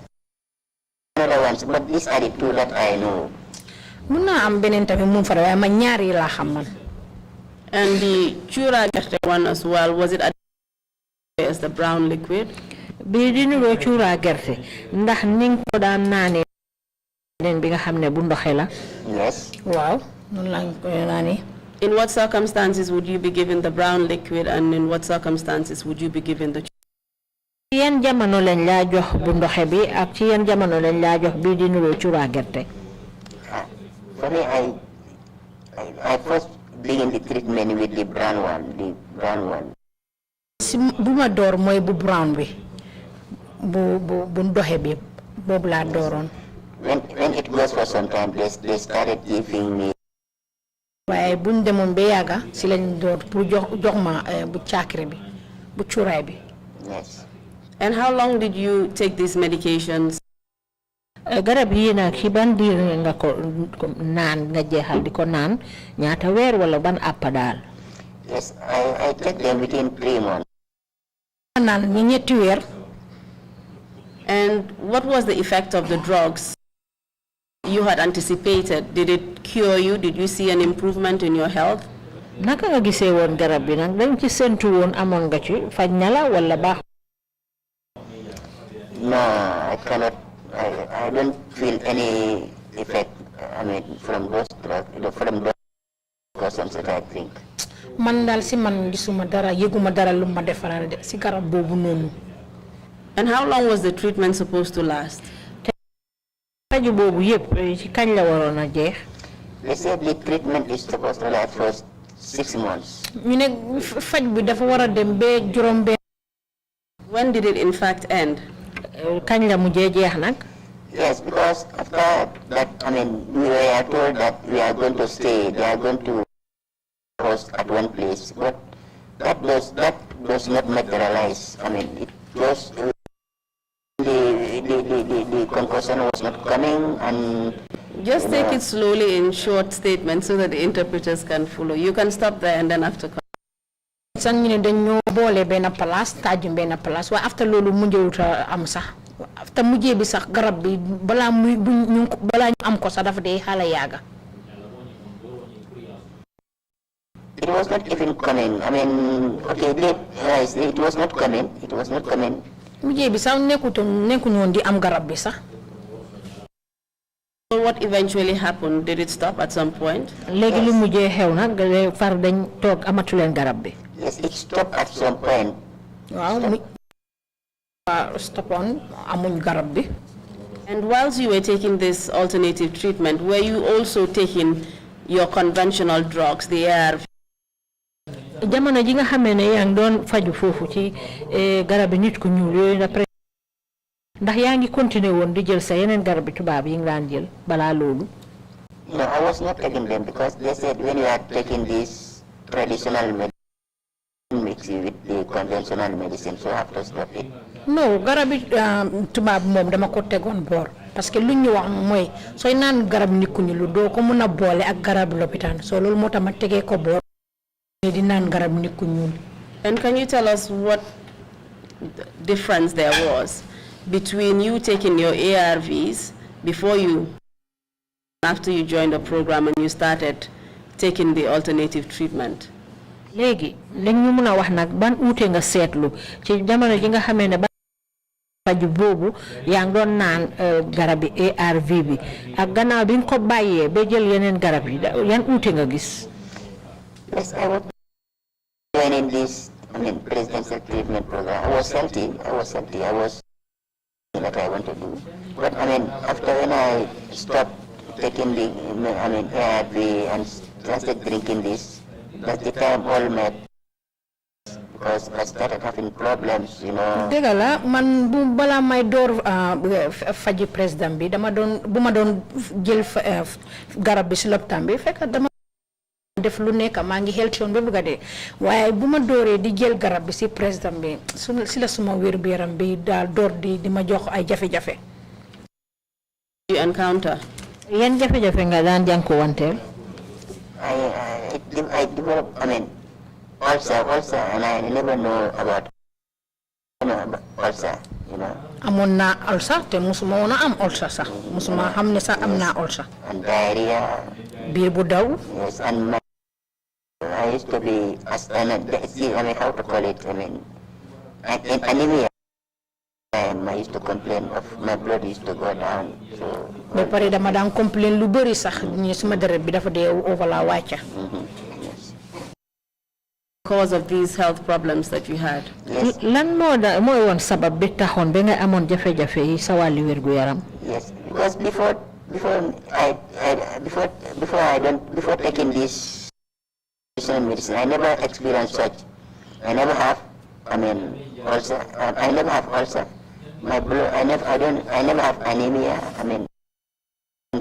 Another ones, but these are the two that I know. Mun naa am beneen tamit mu fa waaye ma ñaari laa xam man. And the cuuraay gerte one as well, was it as the brown liquid? Bi di nuroo cuuraay gerte ndax ni nga ko daan naanee bi nga xam ne bu ndoxe la. Yes. Waaw. In what circumstances would you be given the brown liquid, and in what circumstances would you be given the yan jamono lañ la jox bu ndoxe bi ak ci yan jamono lañ la jox bi di nuro cuura gerte? For me, I first begin the treatment with the brown one. Buma door moy bu brown bi. Bu ndoxe bi bobu la doron. When it goes for some time, they started giving me. Waye buñ demone be yaga ci lañ door pour jox ma bu ciakri bi bu cuuray bi. Yes. And how long did you take these medications? Garab yi nak ci ban dir nga ko naan nga jeexal diko naan ñaata weer wala ban appa daal? Yes, I take them within 3 months. Naan ñi ñetti weer. And what was the effect of the drugs you had anticipated? Did it cure you? Did you see an improvement in your health? Naka nga gisee woon garab bi nag dañ ci sentu woon amoon nga ci faj na la wala baax? No, I cannot. I don't feel any effect. I mean, from those drugs, from those persons that I think. Man dal si man gisuma dara yeguma dara lu ma defaral de si garab bobu nonu. And how long was the treatment supposed to last? Faju bobu yep ci kañ la warona jeex? They said the treatment is supposed to last for 6 months. Ñu ne faj bi dafa wara dem be juroom be. When did it in fact end? Kañ la mujjé jeex nak? Yes, because after that, I mean, we were told that we are going to stay. They are going to host at one place, but that does not materialize. I mean, it was the concussion was not coming, and just take it slowly in short statements so that the interpreters can follow. You can stop there and then after. San ñu ne dañu boole ben place tajum ben place wa after lolu mujjewuta am sax after mujjé bi sax garab bi bala muy ñu bala ñu am ko sax dafa day xala yaga. It was not even coming. I mean, okay, yes, it was not coming. It was not coming. Mujjé bi sax nekkuñu won di am garab bi sax. So what eventually happened? Did it stop at some point? Légui lu mujjé xew nak far dañ tok amatu len garab bi. Yes, it stopped at some point. Wow, stop on amuñ garab bi. And whilst you were taking this alternative treatment, were you also taking your conventional drugs, the ARV? Jamono ji nga xamé né yang doon faju fofu ci garab nit ku ñuul yoy na ndax yaangi continuer won di jël sa yenen garab tubaab yi nga jël bala lolu? No, I was not taking them because they said when you are taking this traditional medicine mix it with the conventional medicine, so I have to stop it. No, garab tubaab mom dama ko tegon bor parce que luñu wax moy soy nan garab nit ku ñuul do ko mëna bolé ak garab l'hôpital so lolu motax ma tégué ko bor di nan garab nit ku ñuul. And can you tell us what difference there was between you taking your ARVs before you, after you joined the program and you started taking the alternative treatment? Légui dañ ñu mëna wax nak ban outé nga sétlu ci jamono ji nga xamé né ba faju bobu yang doon naan garab ARV bi ak gannaaw bi ko bayé ba jël yenen garab yi yan outé nga gis? Yes, I was joining this, I mean, presidential treatment program. I was healthy. I was what I want to do. But I mean, after when I stopped taking the, I mean, ARV and started drinking this, that's the time all met. Because I started having problems, you know. Degala man bu bala may door faji president bi dama don buma don jël garab bi ci lopitaan bi fekk dama def lu nekk maa ngi health yoon ba bëgg a dee waaye bu ma dooree di jël garab bi si président bi si la suma wér bi yaram bi daal door di ma jox ay jafe-jafe. You encounter? Yan jafe-jafe nga daan jànku wanteel? I developed, I mean, ulcer, and I never know about ulcer, you know. Amoon naa ulcer te musuma woon a am ulcer sax musuma xam ne sax am naa ulcer. And diarrhea. Biir bu daw. Yes, and I used to be, I mean, how to call it, I mean, anemia. I used to complain of my blood used to go down. So ba pare dama daan complain lu bëri sax ñi suma deret bi dafa dee over la wàcca. yes. Because of these health problems that you had. Yes. lan mooy woon sabab bi taxoon ba nga amoon jafe-jafe yi sa wàllu wérgu yaram. Yes, because before taking this medicine, I never experienced such. I never have. ulcer. I never have ulcer. My blood. I never have anemia.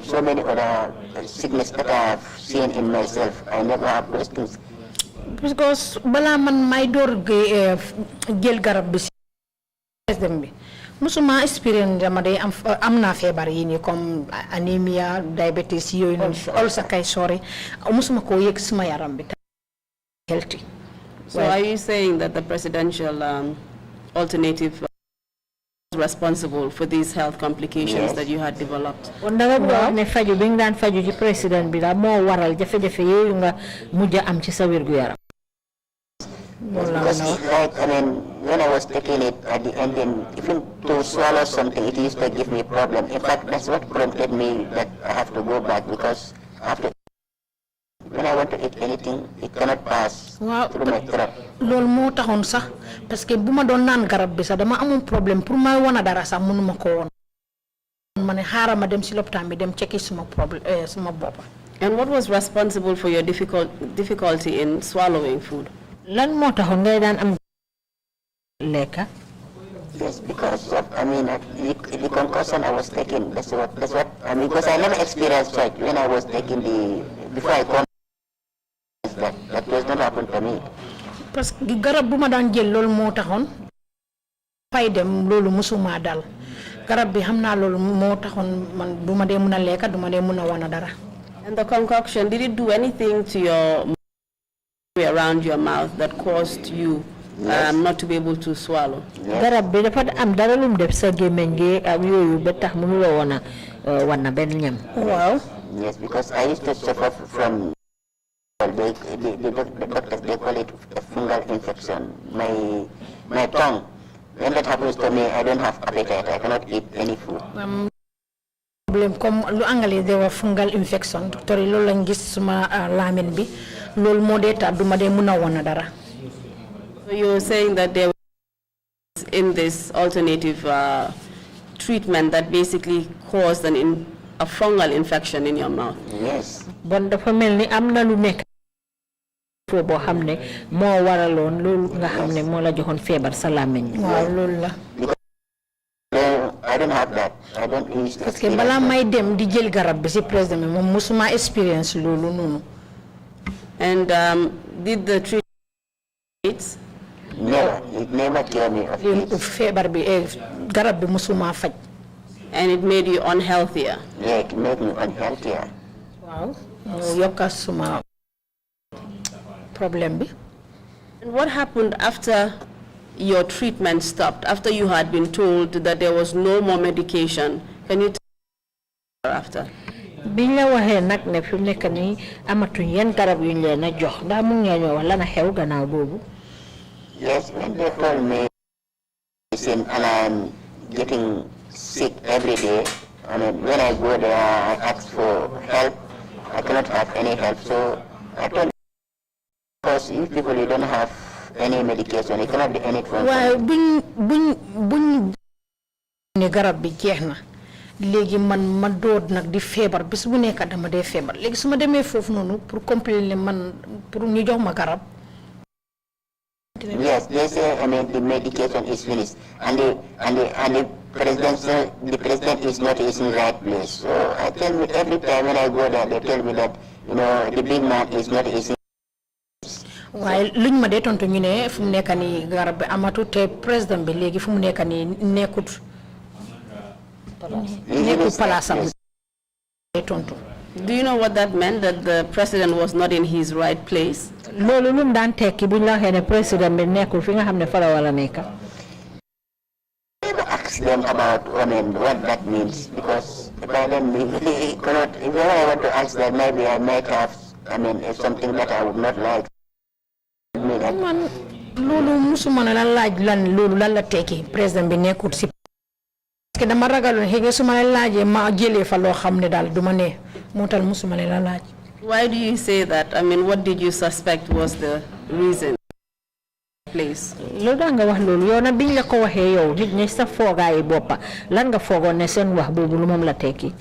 So many other sickness that I have seen in myself. I never have those things. Because bala man may door jël garab bi ci dem bi musuma experience dama day am na feebar yi ni comme anemia diabetes yooyu noonu ulcer kay sori musuma ko yëg suma yaram bi healthy. So are you saying that the presidential alternative was responsible for these health complications that you had developed? ne faju bi nga daan faju ci président bi la moo waral jafe-jafe yooyu nga mujj am ci sa wérgu yaram. Because when I was taking it at the end, even to swallow something, it used to give me problem. In fact, that's what prompted me that I have to go back, because when I want to eat anything, it cannot pass through my throat. Loolu moo taxoon sax parce que bu ma doon naan garab bi sax dama amoon problème pour may wana dara sax mënuma ko woon. Ma ne xaaral ma dem si lopitaan bi dem checki suma problème suma bopp. And what was responsible for your difficulty in swallowing food? Lan moo taxoon ngay daan am lekka? Yes, because of the concussion I was taking. That's what because I never experienced such when I was taking before I come. That does not happen to me. Parce que garab bu ma daan jël loolu moo taxoon fay dem loolu musuma dal garab bi xam naa loolu moo taxoon man du ma dee mun a lekka du ma dee mun a wana dara. And the concoction, did it do anything to your around your mouth that caused you not to be able to swallow? Garab bi dafa am dara lu mu def sa gémmiñ gi ak yooyu ba tax mënuloo woon a wana benn ñam. Waaw. Yes, because I used to suffer from the doctors, they call it a fungal infection. My tongue, when that happens to me, I don't have appetite. I cannot eat any food. Problem comme lu anglais de wa fungal infection docteur yi loolu lañ gis suma lamine bi loolu moo dee tax du ma dee mun a wana dara. So you're saying that there was in this alternative treatment that basically caused a fungal infection in your mouth? Yes. Bon dafa mel ni am na lu nekk foo boo xam ne moo waraloon loolu nga xam ne moo la joxoon feebar sa làmmiñ. Waaw loolu la. I don't have that. I don't use that. Parce que balaa may dem di jël garab bi si président moom musuma experience loolu noonu. And did the treatment? Never. It never cured me of it. Feebar bi garab bi musuma faj. And it made you unhealthier? Yeah, it made me unhealthier. Wow. Yokka suma problem bi. And what happened after your treatment stopped, after you had been told that there was no more medication? Can you tell me after? Biñ la waxee nag ne fi mu nekk nii amatuñ yenn garab yuñ leen a jox ndax mun nga ñëw lan a xew gannaaw boobu. Yes, when they told me, and I'm getting sick every day. When I go there, I ask for help. I cannot have any help. So I told, because you people, you don't have any medication. You cannot do anything. Well, buñ ne garab bi jeex na léegi man ma dood nag di feebar bis bu nekk dama dee feebar léegi su ma demee foofu noonu pour compléter man pour ñu jox ma garab. Yes, they say the medication is finished, and the president is not in the right place. So I tell me every time when I go there, they tell me that the big man is not in. waaye luñ ma dee tontu ñu ne fu mu nekk nii garab bi amatu te président bi léegi fu mu nekk nii nekkut palaasam tontu. Do you know what that meant, that the president was not in his right place? Loolu lu mu daan tekki buñ la waxee ne président bi nekkul fi nga xam ne fa la wala nekk. Never ask them about what that means, because by then if I want to ask that, maybe I might have something that I would not like. Man loolu musuma na la laaj lan loolu lan la tekki président bi nekkul si que dama ragaloon xëy su ma la laajee ma jëlee fa loo xam ne daal du ma ne moo tax musuma leen la laaj. Why do you say that? I mean, what did you suspect was the reason? Please. Lu da nga wax loolu yow na biñ la ko waxee yow nit ñi sa foogaayi boppa lan nga foogoon ne seen wax boobu lu moom la tekki.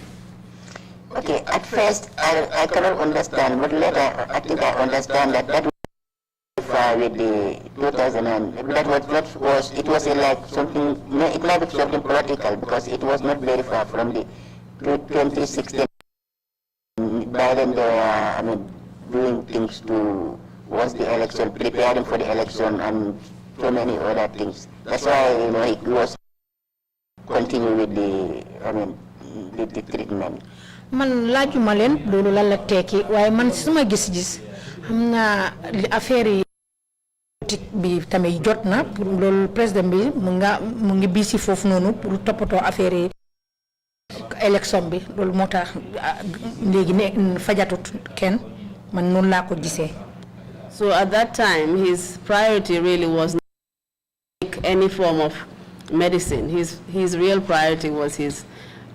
Okay, at first I cannot understand, but later I think I understand that was far with the 2000 and it was like something, it might be something political because it was not very far from the 2016. By then they were, doing things towards the election, preparing for the election and so many other things. That's why, it was continue with the treatment. Man laajuma leen loolu lan la tekki waaye man suma gis-gis xam naa affaire yi politique bi tamit jot na pour loolu président bi mu ngi bisi foofu noonu pour toppatoo affaire yi élection bi loolu moo tax léegi ne fajatut kenn man noonu laa ko gisee. So at that time, his priority really was not to take any form of medicine. His real priority was his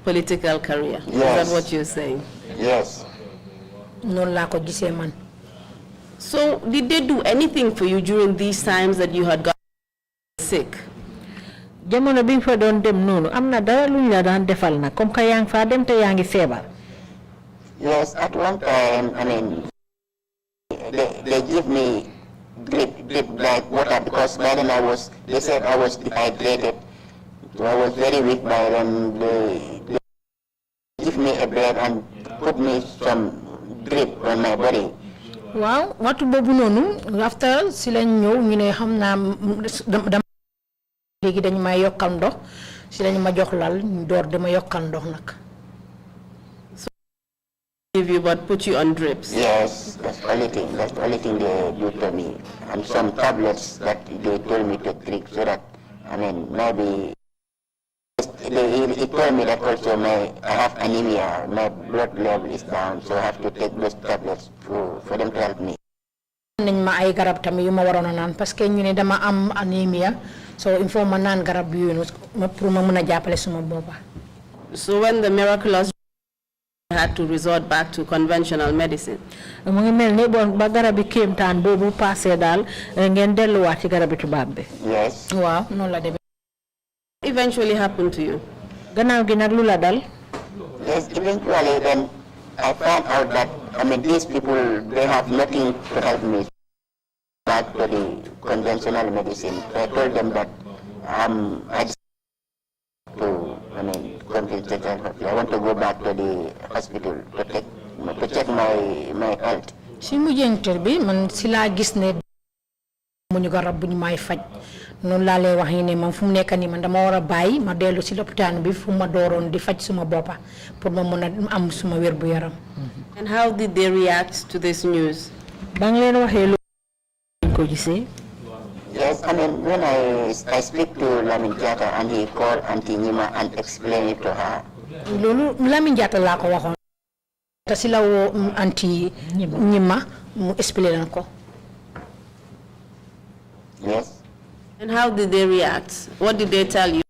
political career. Yes. Is that what you're saying? Yes. Noonu laa ko gisee man. So did they do anything for you during these times that you had got sick? Jamono biñ fa doon dem noonu am na dara luñ la daan defal na comme que yaa ngi fa dem te yaa ngi feebar. Yes, at one time, they give me drip like water because by then they said I was dehydrated. So I was very weak by then. They give me a bed and put me some drip on my body. Waaw waxtu boobu noonu after si lañ ñëw ñu ne xam naa dama léegi dañu may yokkal ndox si lañu ma jox lal ñu door dama yokkal ndox nag. Give you but put you on drips. Yes, that's the only thing they do to me. And some tablets that they told me to drink so that, maybe he told me that also I have anemia, my blood level is down, so I have to take those tablets for them to help me. nañ ma ay garab tamit yu ma waroon a naan parce que ñu ne dama am anemia so il faut ma naan garab yooyu pour ma mën a jàppale suma boppa. So when the miraculous had to resort back to conventional medicine. Mu ngi mel ni bon ba garabi kéemtaan boobu passé daal ngeen delluwaat ci garabi tubaab bi. Yes. Waaw noonu la demee. Eventually happened to you? Gannaaw gi nag lu la dal. Yes, eventually then I found out that, these people, they have nothing to help me back to the conventional medicine. So I told them that I just I want to go back to the hospital to check my health. Si mujjantel bi man si laa gis ne mu ñu garab bu ñu may faj noonu laa lay wax ne man fu mu nekk nii man dama war a bàyyi ma dellu si lopitaan bi fu ma dooroon di faj suma boppa pour ma mën a am suma wér bu yaram. And how did they react to this news? Ba nga leen waxee lu ko gisee. Yes, when I speak to Lamin Diatta and he called Auntie Nima and explained it to her. Loolu Lamin Diatta laa ko waxoon te si la woo Auntie Nima mu expliqué ko. Yes. And how did they react? What did they tell you?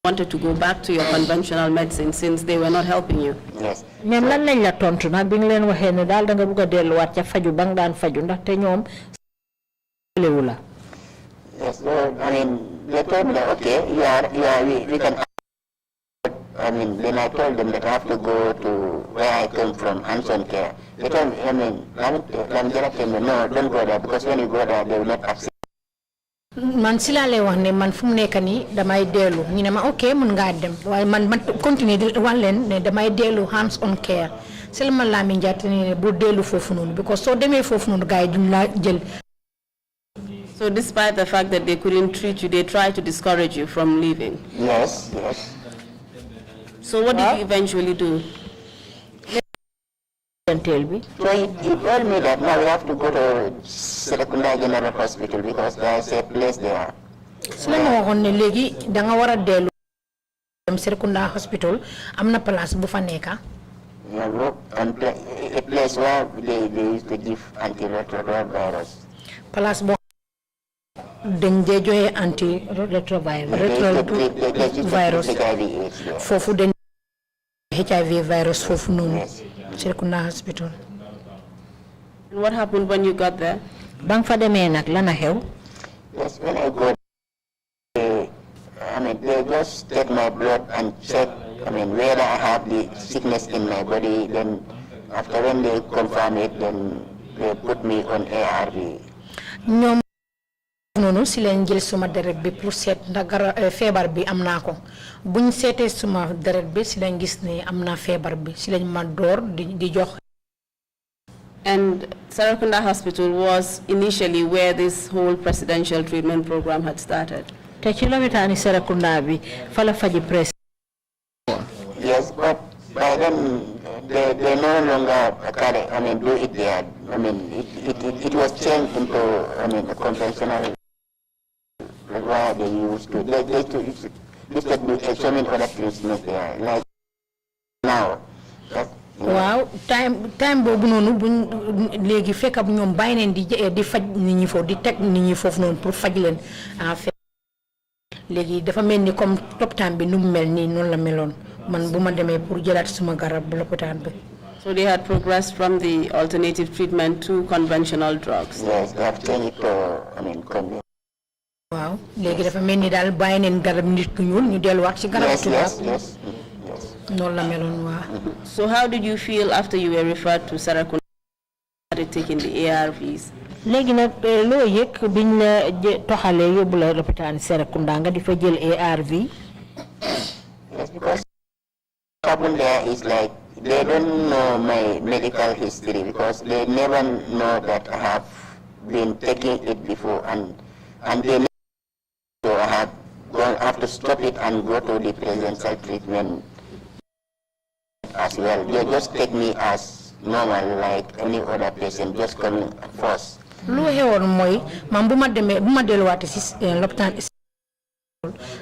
Wanted to go back to your conventional medicine since they were not helping you? Yes. ñoom lan lañ la tontu nag bi nga leen waxee ne daal da nga bëgg a delluwaat ca faju ba nga daan faju ndaxte ñoom lewu la. Yes, well, they told me that, okay, we can, then I told them that I have to go to where I came from, Hanson Care. They told me, no, don't go there, because when you go there, they will not accept. Man si laa lay wax ne man fu mu nekk nii damay dellu ñu ne ma ok mun ngaa dem waaye man continuer di wax leen ne damay dellu hands on care si la ma Lamin Diatta ne bu dellu foofu noonu because soo demee foofu noonu gars yi duñ la jël. So despite the fact that they couldn't treat you, they tried to discourage you from leaving? Yes, yes. So what did you eventually do? So he told me that now we have to go to Serekunda General Hospital because there's a place there. Si la ma waxoon ne léegi da nga war a dellu dem Serekunda Hospital am na place bu fa nekka. A place where they used to give antiretroviral virus. Place boo dañ dee joxe anti retrovirus foofu dañ HIV virus foofu noonu Serekunda hospital. And what happened when you got there? Bang fa demee nag lana xew. Yes, when I got they just take my blood and check, whether I have the sickness in my body. Then after when they confirm it, then they put me on ARV. ñoom noonu si leen jël suma deret bi pour seet ndax feebar bi am naa ko buñ seetee suma deret bi si lañ gis ne am naa feebar bi si lañ ma door di jox. And Serekunda Hospital was initially where this whole presidential treatment program had started. Te ci lopitaani Serekunda bi fa la faji press. Yes, but by then they no longer do it there. It was changed into a conventional where they used to. They used to do so many other treatments there. Like now. Waaw time boobu noonu buñ léegi fekk ab ñoom bàyyi neen di faj nit ñi foofu di teg nit ñi foofu noonu pour faj leen léegi dafa mel ni comme lopitaan bi nu mu mel nii noonu la meloon man bu ma demee pour jëlaat suma garab lopitaan bi. So they had progressed from the alternative treatment to conventional drugs. Yes, they have changed it to conventional. Waaw léegi dafa mel ni daal bàyyi neen garab nit ku ñuul ñu delluwaat ci garab tubaab. Yes. noonu la meloon waa. So how did you feel after you were referred to Serekunda and started taking the ARVs? léegi nag loo yëg biñ la toxalee yóbbu la lopitaan Serekunda nga di fa jël ARV. Yes, because what happened there is like they don't know my medical history because they never know that I have been taking it before and they never so I have to stop it and go to the presidential treatment as well. They just take me as normal like any other patient just coming first. lu xewoon mooy man bu ma delluwaatee si lopitaan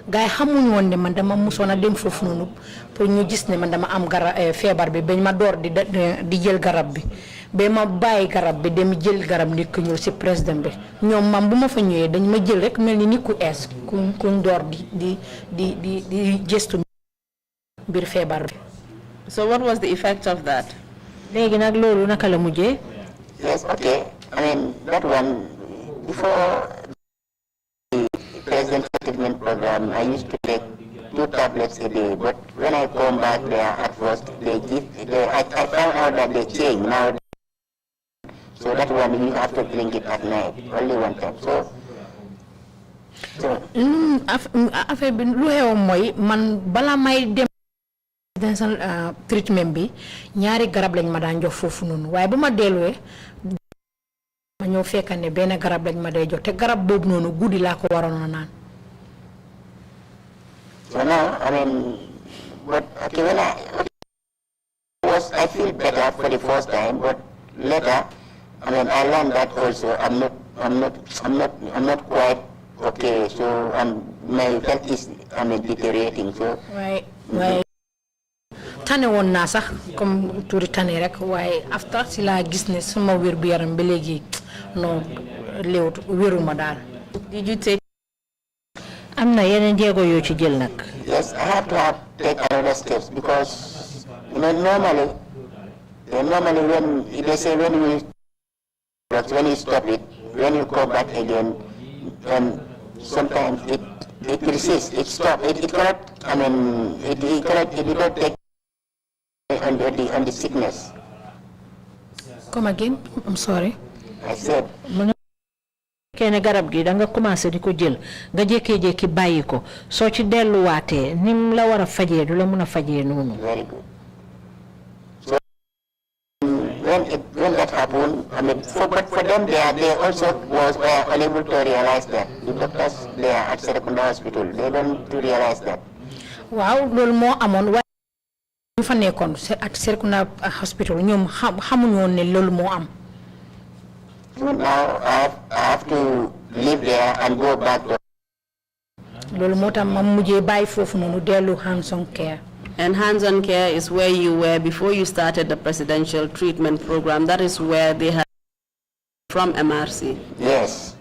gars yi xamuñu woon ne man dama musoon a dem foofu noonu pour ñu gis ne man dama am feebar bi bañ ma door di jël garab bi ba ma bàyyi garab bi dem jël garab nit ku ñuul si président bi ñoom man bu ma fa ñëwee dañ ma jël rek mel ni nit ku ees kuñ door di gëstu mbir feebar bi. So what was the effect of that? léegi nag loolu naka la mujjee. Yes, okay. That one, before the presidential treatment program, I used to take 2 tablets a day, but when I come back there at first, I found out that they changed now. So that one, you have to drink it at night, only 1 time. So affaire bi lu xew mooy man bala may dem presidential treatment bi ñaari garab lañ ma daan jox foofu noonu waaye bu ma delluwee ma ñëw fekk ne benn garab lañ ma day jox te garab boobu noonu guddi laa ko waroon a naan. So now, but okay, when I feel better for the first time, but later, I learned that also I'm not quite okay. So my health is deteriorating. So waaye tane woon naa sax comme tuuri tane rek waaye after si laa gis ne suma wér bu yaram ba léegi non léewut wéruma daal. Did you take? am na yeneen jéego yoo ci jël nag. Yes, I have to take another steps because normally when they say when you stop it, when you go back again, and sometimes it persists, it stops, it cannot. It cannot take on the sickness. Come again? I'm sorry. I said. Kene garab gi da nga commencé di ko jël nga jékki-jékki bàyyi ko soo ci delluwaatee nim la war a fajee du la mun a fajee noonu. Very good. So when that happened, for them they also were unable to realize that. The doctors there at Serekunda Hospital, they don't realize that. Waaw loolu moo amoon waaye ñu fa nekkoon at Serekunda Hospital ñoom xamuñu woon ne loolu moo am. So now I have to live there and go back to. loolu moo tax ma mujjee bàyyi foofu noonu dellu hands-on care. And hands-on care is where you were before you started the presidential treatment program. That is where they had from MRC. Yes.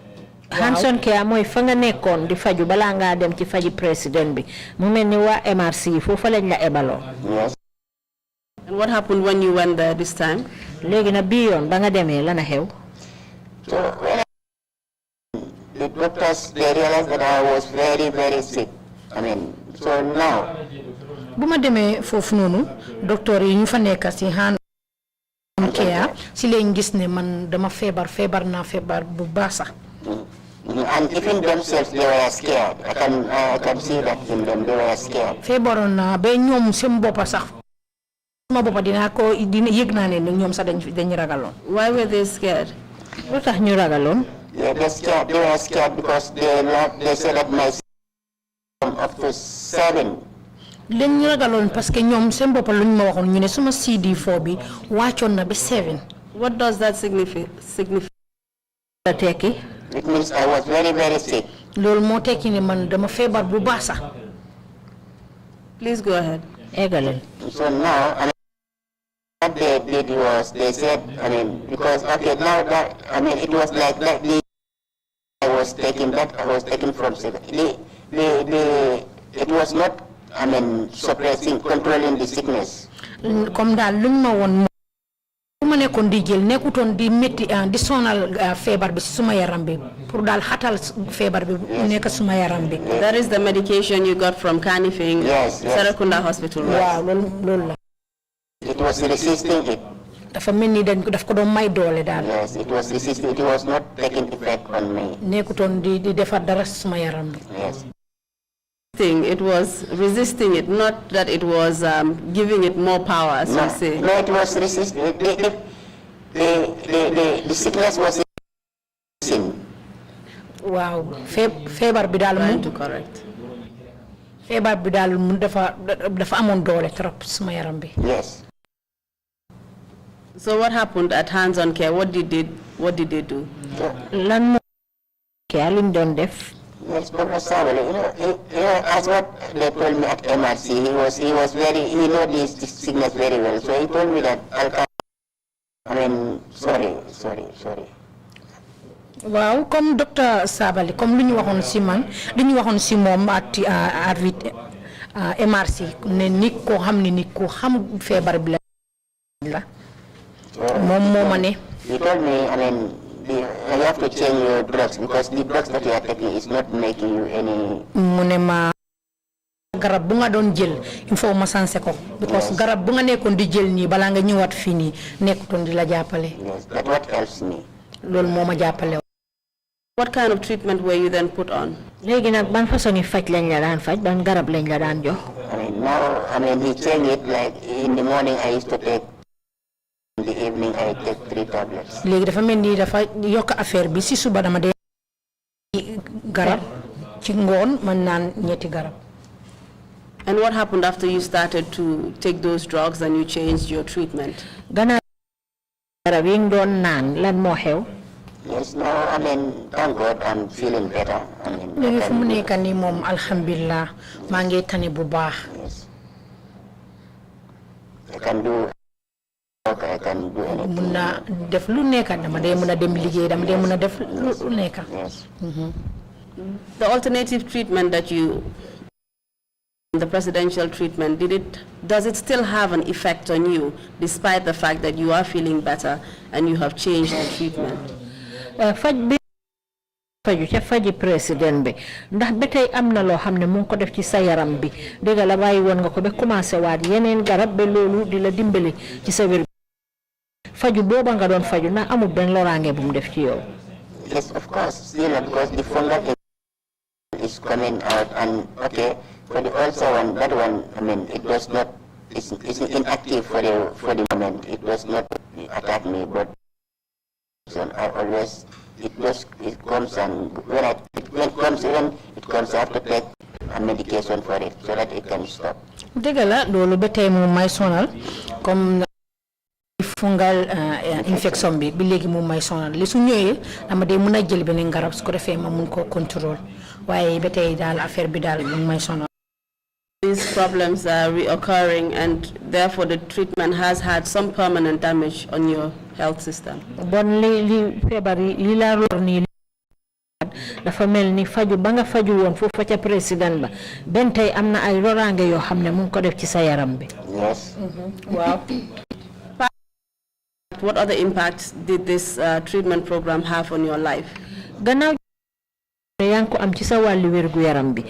hands-on care mooy fa nga nekkoon di faju balaa ngaa dem ci faji président bi mu mel ni waa MRC foofa lañ la ebaloo. Yes. And what happened when you went there this time? léegi nag bii yoon ba nga demee lana xew. So when the doctors, they realized that I was very, very sick. I mean, so now. Buma demee foofu noonu docteur yi ñu fa nekk si hand care si leen gis ne man dama feebar bu baax sax. And even themselves, they were scared. I can see that in them, they were scared. Feebaroon naa ba ñoom seen boppa sax sama boppa dina yëg naa ne ñoom sax dañ ragaloon. Why were they scared? lu tax ñu ragaloon. Yeah, they were scared because they said that my up to 7. Leen ñu ragaloon parce que ñoom seen boppa luñ ma waxoon ñu ne suma CD4 bi wàccoon na ba 7. What does that signify? Tekki. It means I was very, very sick. Loolu moo tekki ne man dama feebar bu baax sax. Please go ahead. Egalel. So now, I mean, what they did was they said, I mean, because okay, now that I mean, it was like that. I was taken from 7. It was not, I mean, suppressing, controlling the sickness. Comme daal luñ ma woon ma nekkoon di jël nekkutoon di métti di sonal feebar bi suma yaram bi pour daal xatal feebar bi nekk suma yaram bi. That is the medication you got from Kanifing, Yes. Serekunda Hospital, right? Waaw loolu la. It was resisting it. Dafa mel ni daf ko doon may doole daal. Yes, it was resisting. It was not taking effect on me. Nekkutoon di defar dara suma yaram bi. Yes. It was resisting it, not that it was giving it more power, as you say. No, it was resisting. The sickness was resisting. Waaw feebar bi daal Trying to correct. feebar bi daal dafa amoon doole trop suma yaram bi. Yes. So what happened at hands-on care? What did they do? Lan mo care luñ doon def. Yes, Dr. Sabali, as what they told me at MRC, he was very, he know this sickness very well. So he told me that sorry. Waaw comme docteur Sabali comme lu ñu waxoon si man lu ñu waxoon si moom at MRC ne nit ko xam ne nit ko xam feebar bi la moom moo ma ne. He told me, you have to change your drugs because the drugs that you are taking is not making you any. mu ne ma garab bu nga doon jël il faut ma sensé ko because garab bu nga nekkoon di jël nii balaa nga ñëwaat fii nii nekkutoon di la jàppale. Yes, that's what helps me. Loolu moo ma jàppale. What kind of treatment were you then put on? léegi nag ban façon yi faj lañ la daan faj ban garab lañ la daan jox. Now, he changed it like in the morning I used to take, in the evening I take 3 tablets. léegi dafa mel ni dafa yokk affaire bi si suba dama dee garab ci ngoon man naan ñetti garab. And what happened after you started to take those drugs and you changed your treatment? gannaaw garab yi nga doon naan lan moo xew. Yes, now, thank God I'm feeling better. léegi fu mu nekk nii moom alhamdulilah maa ngi tane bu baax. Yes. I can do anything. mun naa def lu nekk dama dee mun a dem liggéey dama dee mun a def lu nekk. Yes. The alternative treatment that the presidential treatment, does it still have an effect on you despite the fact that you are feeling better and you have changed the treatment? faj bi faju ca faji président bi ndax ba tey am na loo xam ne mu ngi ko def ci sa yaram bi dégg la bàyyi woon nga ko ba commencé waat yeneen garab ba loolu di la dimbali ci sa wér faju booba nga doon faju ndax amul benn loraange bu mu def ci yow. Yes, of course, because the fungal is coming out, and okay, for the ulcer one, that one, it does not, it's inactive for the moment. It does not attack me, but I always, it comes, and when it comes, I have to take a medication for it so that it can stop. dëgg la loolu ba tey moom may sonal comme fungal infection bi léegi moom may sonal li su ñëwee dama dee mën a jël beneen garab su ko defee ma mun ko contrôle waaye ba tey daal affaire bi daal moom may sonal. These problems are reoccurring, and therefore the treatment has had some permanent damage on your health system. bon li feebar yi li la lor nii dafa mel ni faju ba nga faju woon foofu ca président ba ben tey am na ay loraange yoo xam ne mu ngi ko def ci sa yaram bi. Yes. Wow. What other impacts did this treatment program have on your life? Gannaaw yaa ngi ko am ci sa wàllu wérgu yaram bi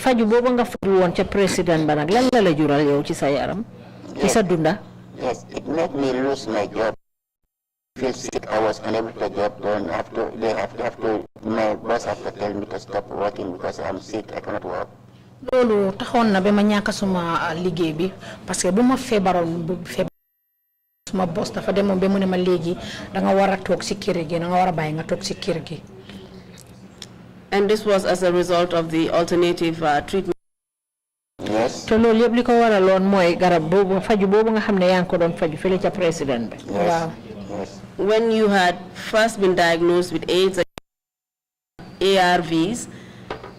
faju boobu nga faju woon ca président ba nag lan la la jural yow ci sa yaram ci sa dunda. Yes, it made me lose my job. Feel sick, I was unable to get done. After my boss have to tell me to stop working because I'm sick, I cannot work. loolu taxoon na ba ma ñàkk suma liggéey bi parce que bu ma feebaroon suma boss dafa demoon ba mu ne ma léegi da nga war a toog si kër gi da nga war a bàyyi nga toog si kër gi. And this was as a result of the alternative treatment. Yes. te loolu yëpp li ko waraloon mooy garab boobu faju boobu nga xam ne yaa ngi ko doon faju fële ca président bi. Yes. Yes. When you had first been diagnosed with AIDS, ARVs,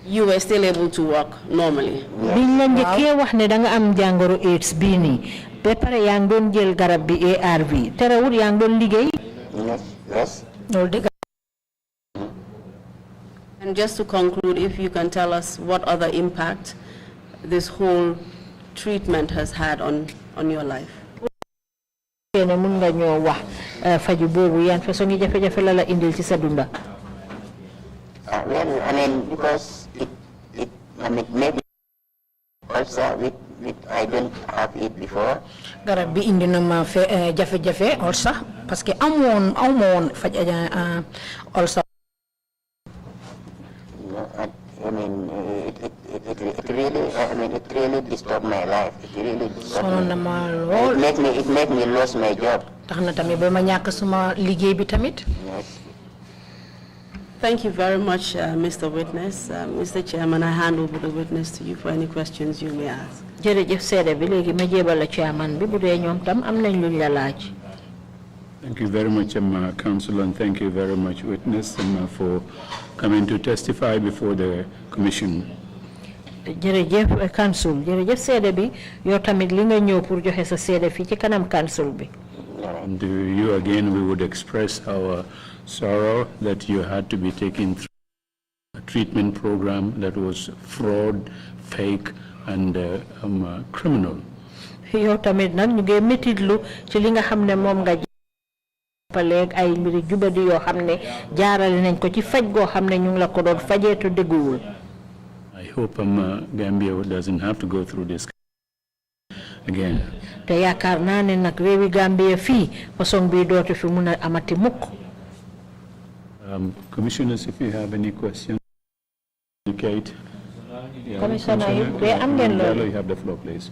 you were still able to work normally. biñ la njëkkee wax ne da nga am jàngoro AIDS bii nii ba pare yaa ngi doon jël garab bi ARV terewul yaa ngi doon liggéey. Yes. Yes. loolu dëgg. And just to conclude, if you can tell us what other impact this whole treatment has had on your life. ne mun nga ñoo wax faju boobu yan façon yi jafe-jafe la la indil ci sa dunda. Well, I mean, because maybe also I don't have it before. garab bi indi na ma jafe-jafe also parce que amoon faj also. I mean, it really disturbed my life. It really disturbed me. It made me lose my job. tax na tamit ba ma ñàkk suma liggéey bi tamit. Yes. Thank you very much, Mr. Witness. Mr. Chairman, I hand over the witness to you for any questions you may ask. jërëjëf seede bi léegi ma jébal la chairman bi bu dee ñoom tam am nañ luñ la laaj. Thank you very much, Counsel, and thank you very much, witness, for coming to testify before the commission. jërëjëf council jërëjëf seede bi yow tamit li nga ñëw pour joxe sa seede fii ci kanam council bi. And you again, we would express our sorrow that you had to be taken through a treatment program that was fraud, fake, and criminal. yow tamit nag ñu ngi métitlu ci li nga xam ne moom nga jàppaleeg ay mbiri jubadi yoo xam ne jaarale nañ ko ci faj goo xam ne ñu ngi la ko doon fajee te dégguwul. I hope Gambia doesn't have to go through this again. te yaakaar naa ne nag réewi Gambia fii façon bi dootu fi mun a amati mukk. Commissioners, if you have any questions, indicate. Commissioner, you have the floor, please.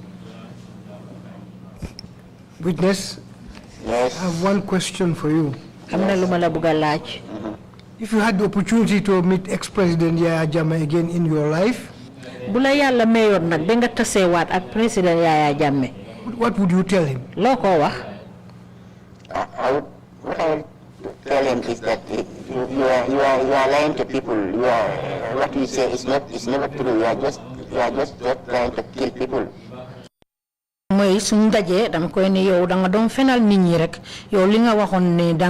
Witness, Yes. I have one question for you. am na lu ma la bëgg a laaj. If you had the opportunity to meet ex-President Yaya Jammeh again in your life, bu la yàlla mayoon nag ba nga tasewaat ak président Yaya Jammeh. what would you tell him? loo ko wax. What I would tell him is that you are lying to people. What you say is never true. You are just trying to kill people. mooy suñu dajee dama koy ne yow da nga doon fenal nit ñi rek yow li nga waxoon ne da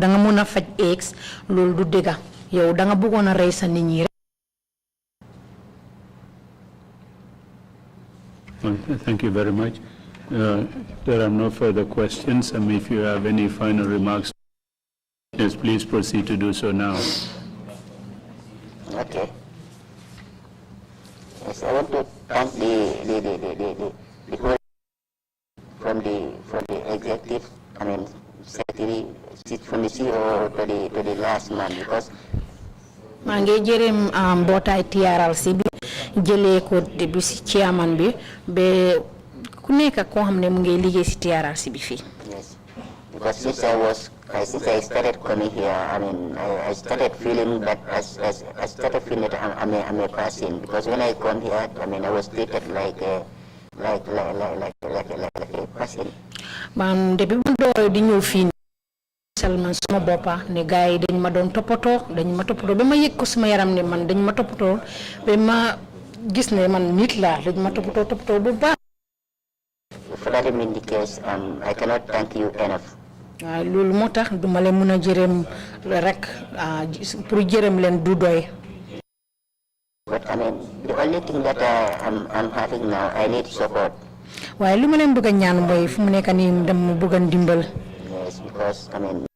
nga mën a faj AIDS loolu du dëgga yow da nga bëggoon a rey sa nit ñi rek. Thank you very much. There are no further questions. If you have any final remarks, yes, please proceed to do so now. Okay. Yes, I want to thank the from the executive, secretary, from the CEO to the last man, because maa ngi jërëm mbootaay TRC bi jëlee ko depuis si chairman bi ba ku nekk koo xam ne mu ngi liggéey si TRC bi fii. yes, because since I started coming here, I started feeling that I started feeling that I'm a person, because when I come here, I was treated like a person. man depuis bu door di ñëw fii man sama boppa ne gars yi dañ ma doon toppatoo ba ma yëg ko sama yaram ne man dañ ma toppatoo ba ma gis ne man nit laa dañ ma toppatoo bu baax. For that being the case, I cannot thank you enough. waaw loolu moo tax duma leen mën a jërëm rek pour jërëm leen du doy. But I mean, the only thing that I'm having now, I need support. waaye lu ma leen bëgg a ñaan mooy fu mu nekk nii dama bëgg a ndimbal. Yes, because I mean,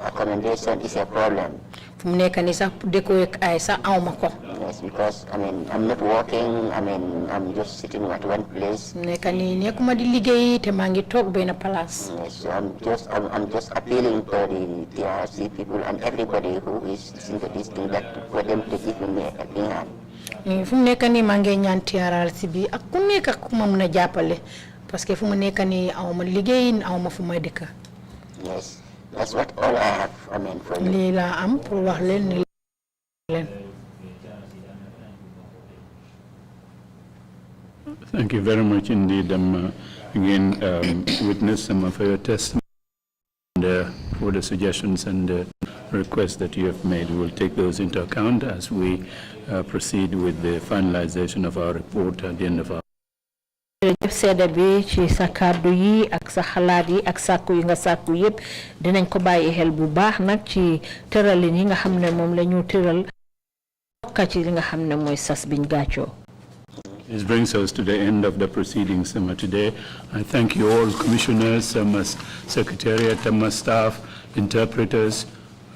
accommodation is a problem. fu mu nekk nii sax dëkkoo ak ay sax aw ma ko. Yes, because I mean, I'm not working. I mean, I'm just sitting at one place. fu mu nekk nii nekkuma di liggéey te maa ngi toog benn place. Yes, so I'm just appealing to the TRC people and everybody who is listening to this thing that for them to give me a helping hand. fu mu nekk nii maa ngi ñaan TRC bi ak ku nekk ku ma mën a jàppale parce que fu mu nekk nii aw ma liggéey aw ma fu may dëkk. Yes, that's what all I have. I mean, for you. lii laa am pour wax leen ni leen. Thank you very much indeed. Again, witness some of your testimony and for the suggestions and requests that you have made. We will take those into account as we proceed with the finalization of our report at the end of our. jërëjëf seede bi ci sa kàddu yi ak sa xalaat yi ak sàkku yi nga sàkku yëpp dinañ ko bàyyi xel bu baax nag ci tëralin yi nga xam ne moom la ñu tëral bokk ci li nga xam ne mooy sas biñ gàccoo. This brings us to the end of the proceedings today. I thank you all, commissioners, secretariat, staff, interpreters,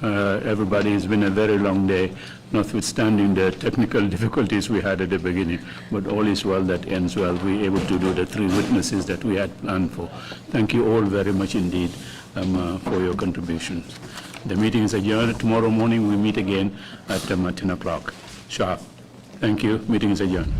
everybody. It's been a very long day, notwithstanding the technical difficulties we had at the beginning, but all is well that ends well. We were able to do the 3 witnesses that we had planned for. Thank you all very much indeed for your contributions. The meeting is adjourned. Tomorrow morning we meet again at 10 o'clock sharp. Thank you. Meeting is adjourned.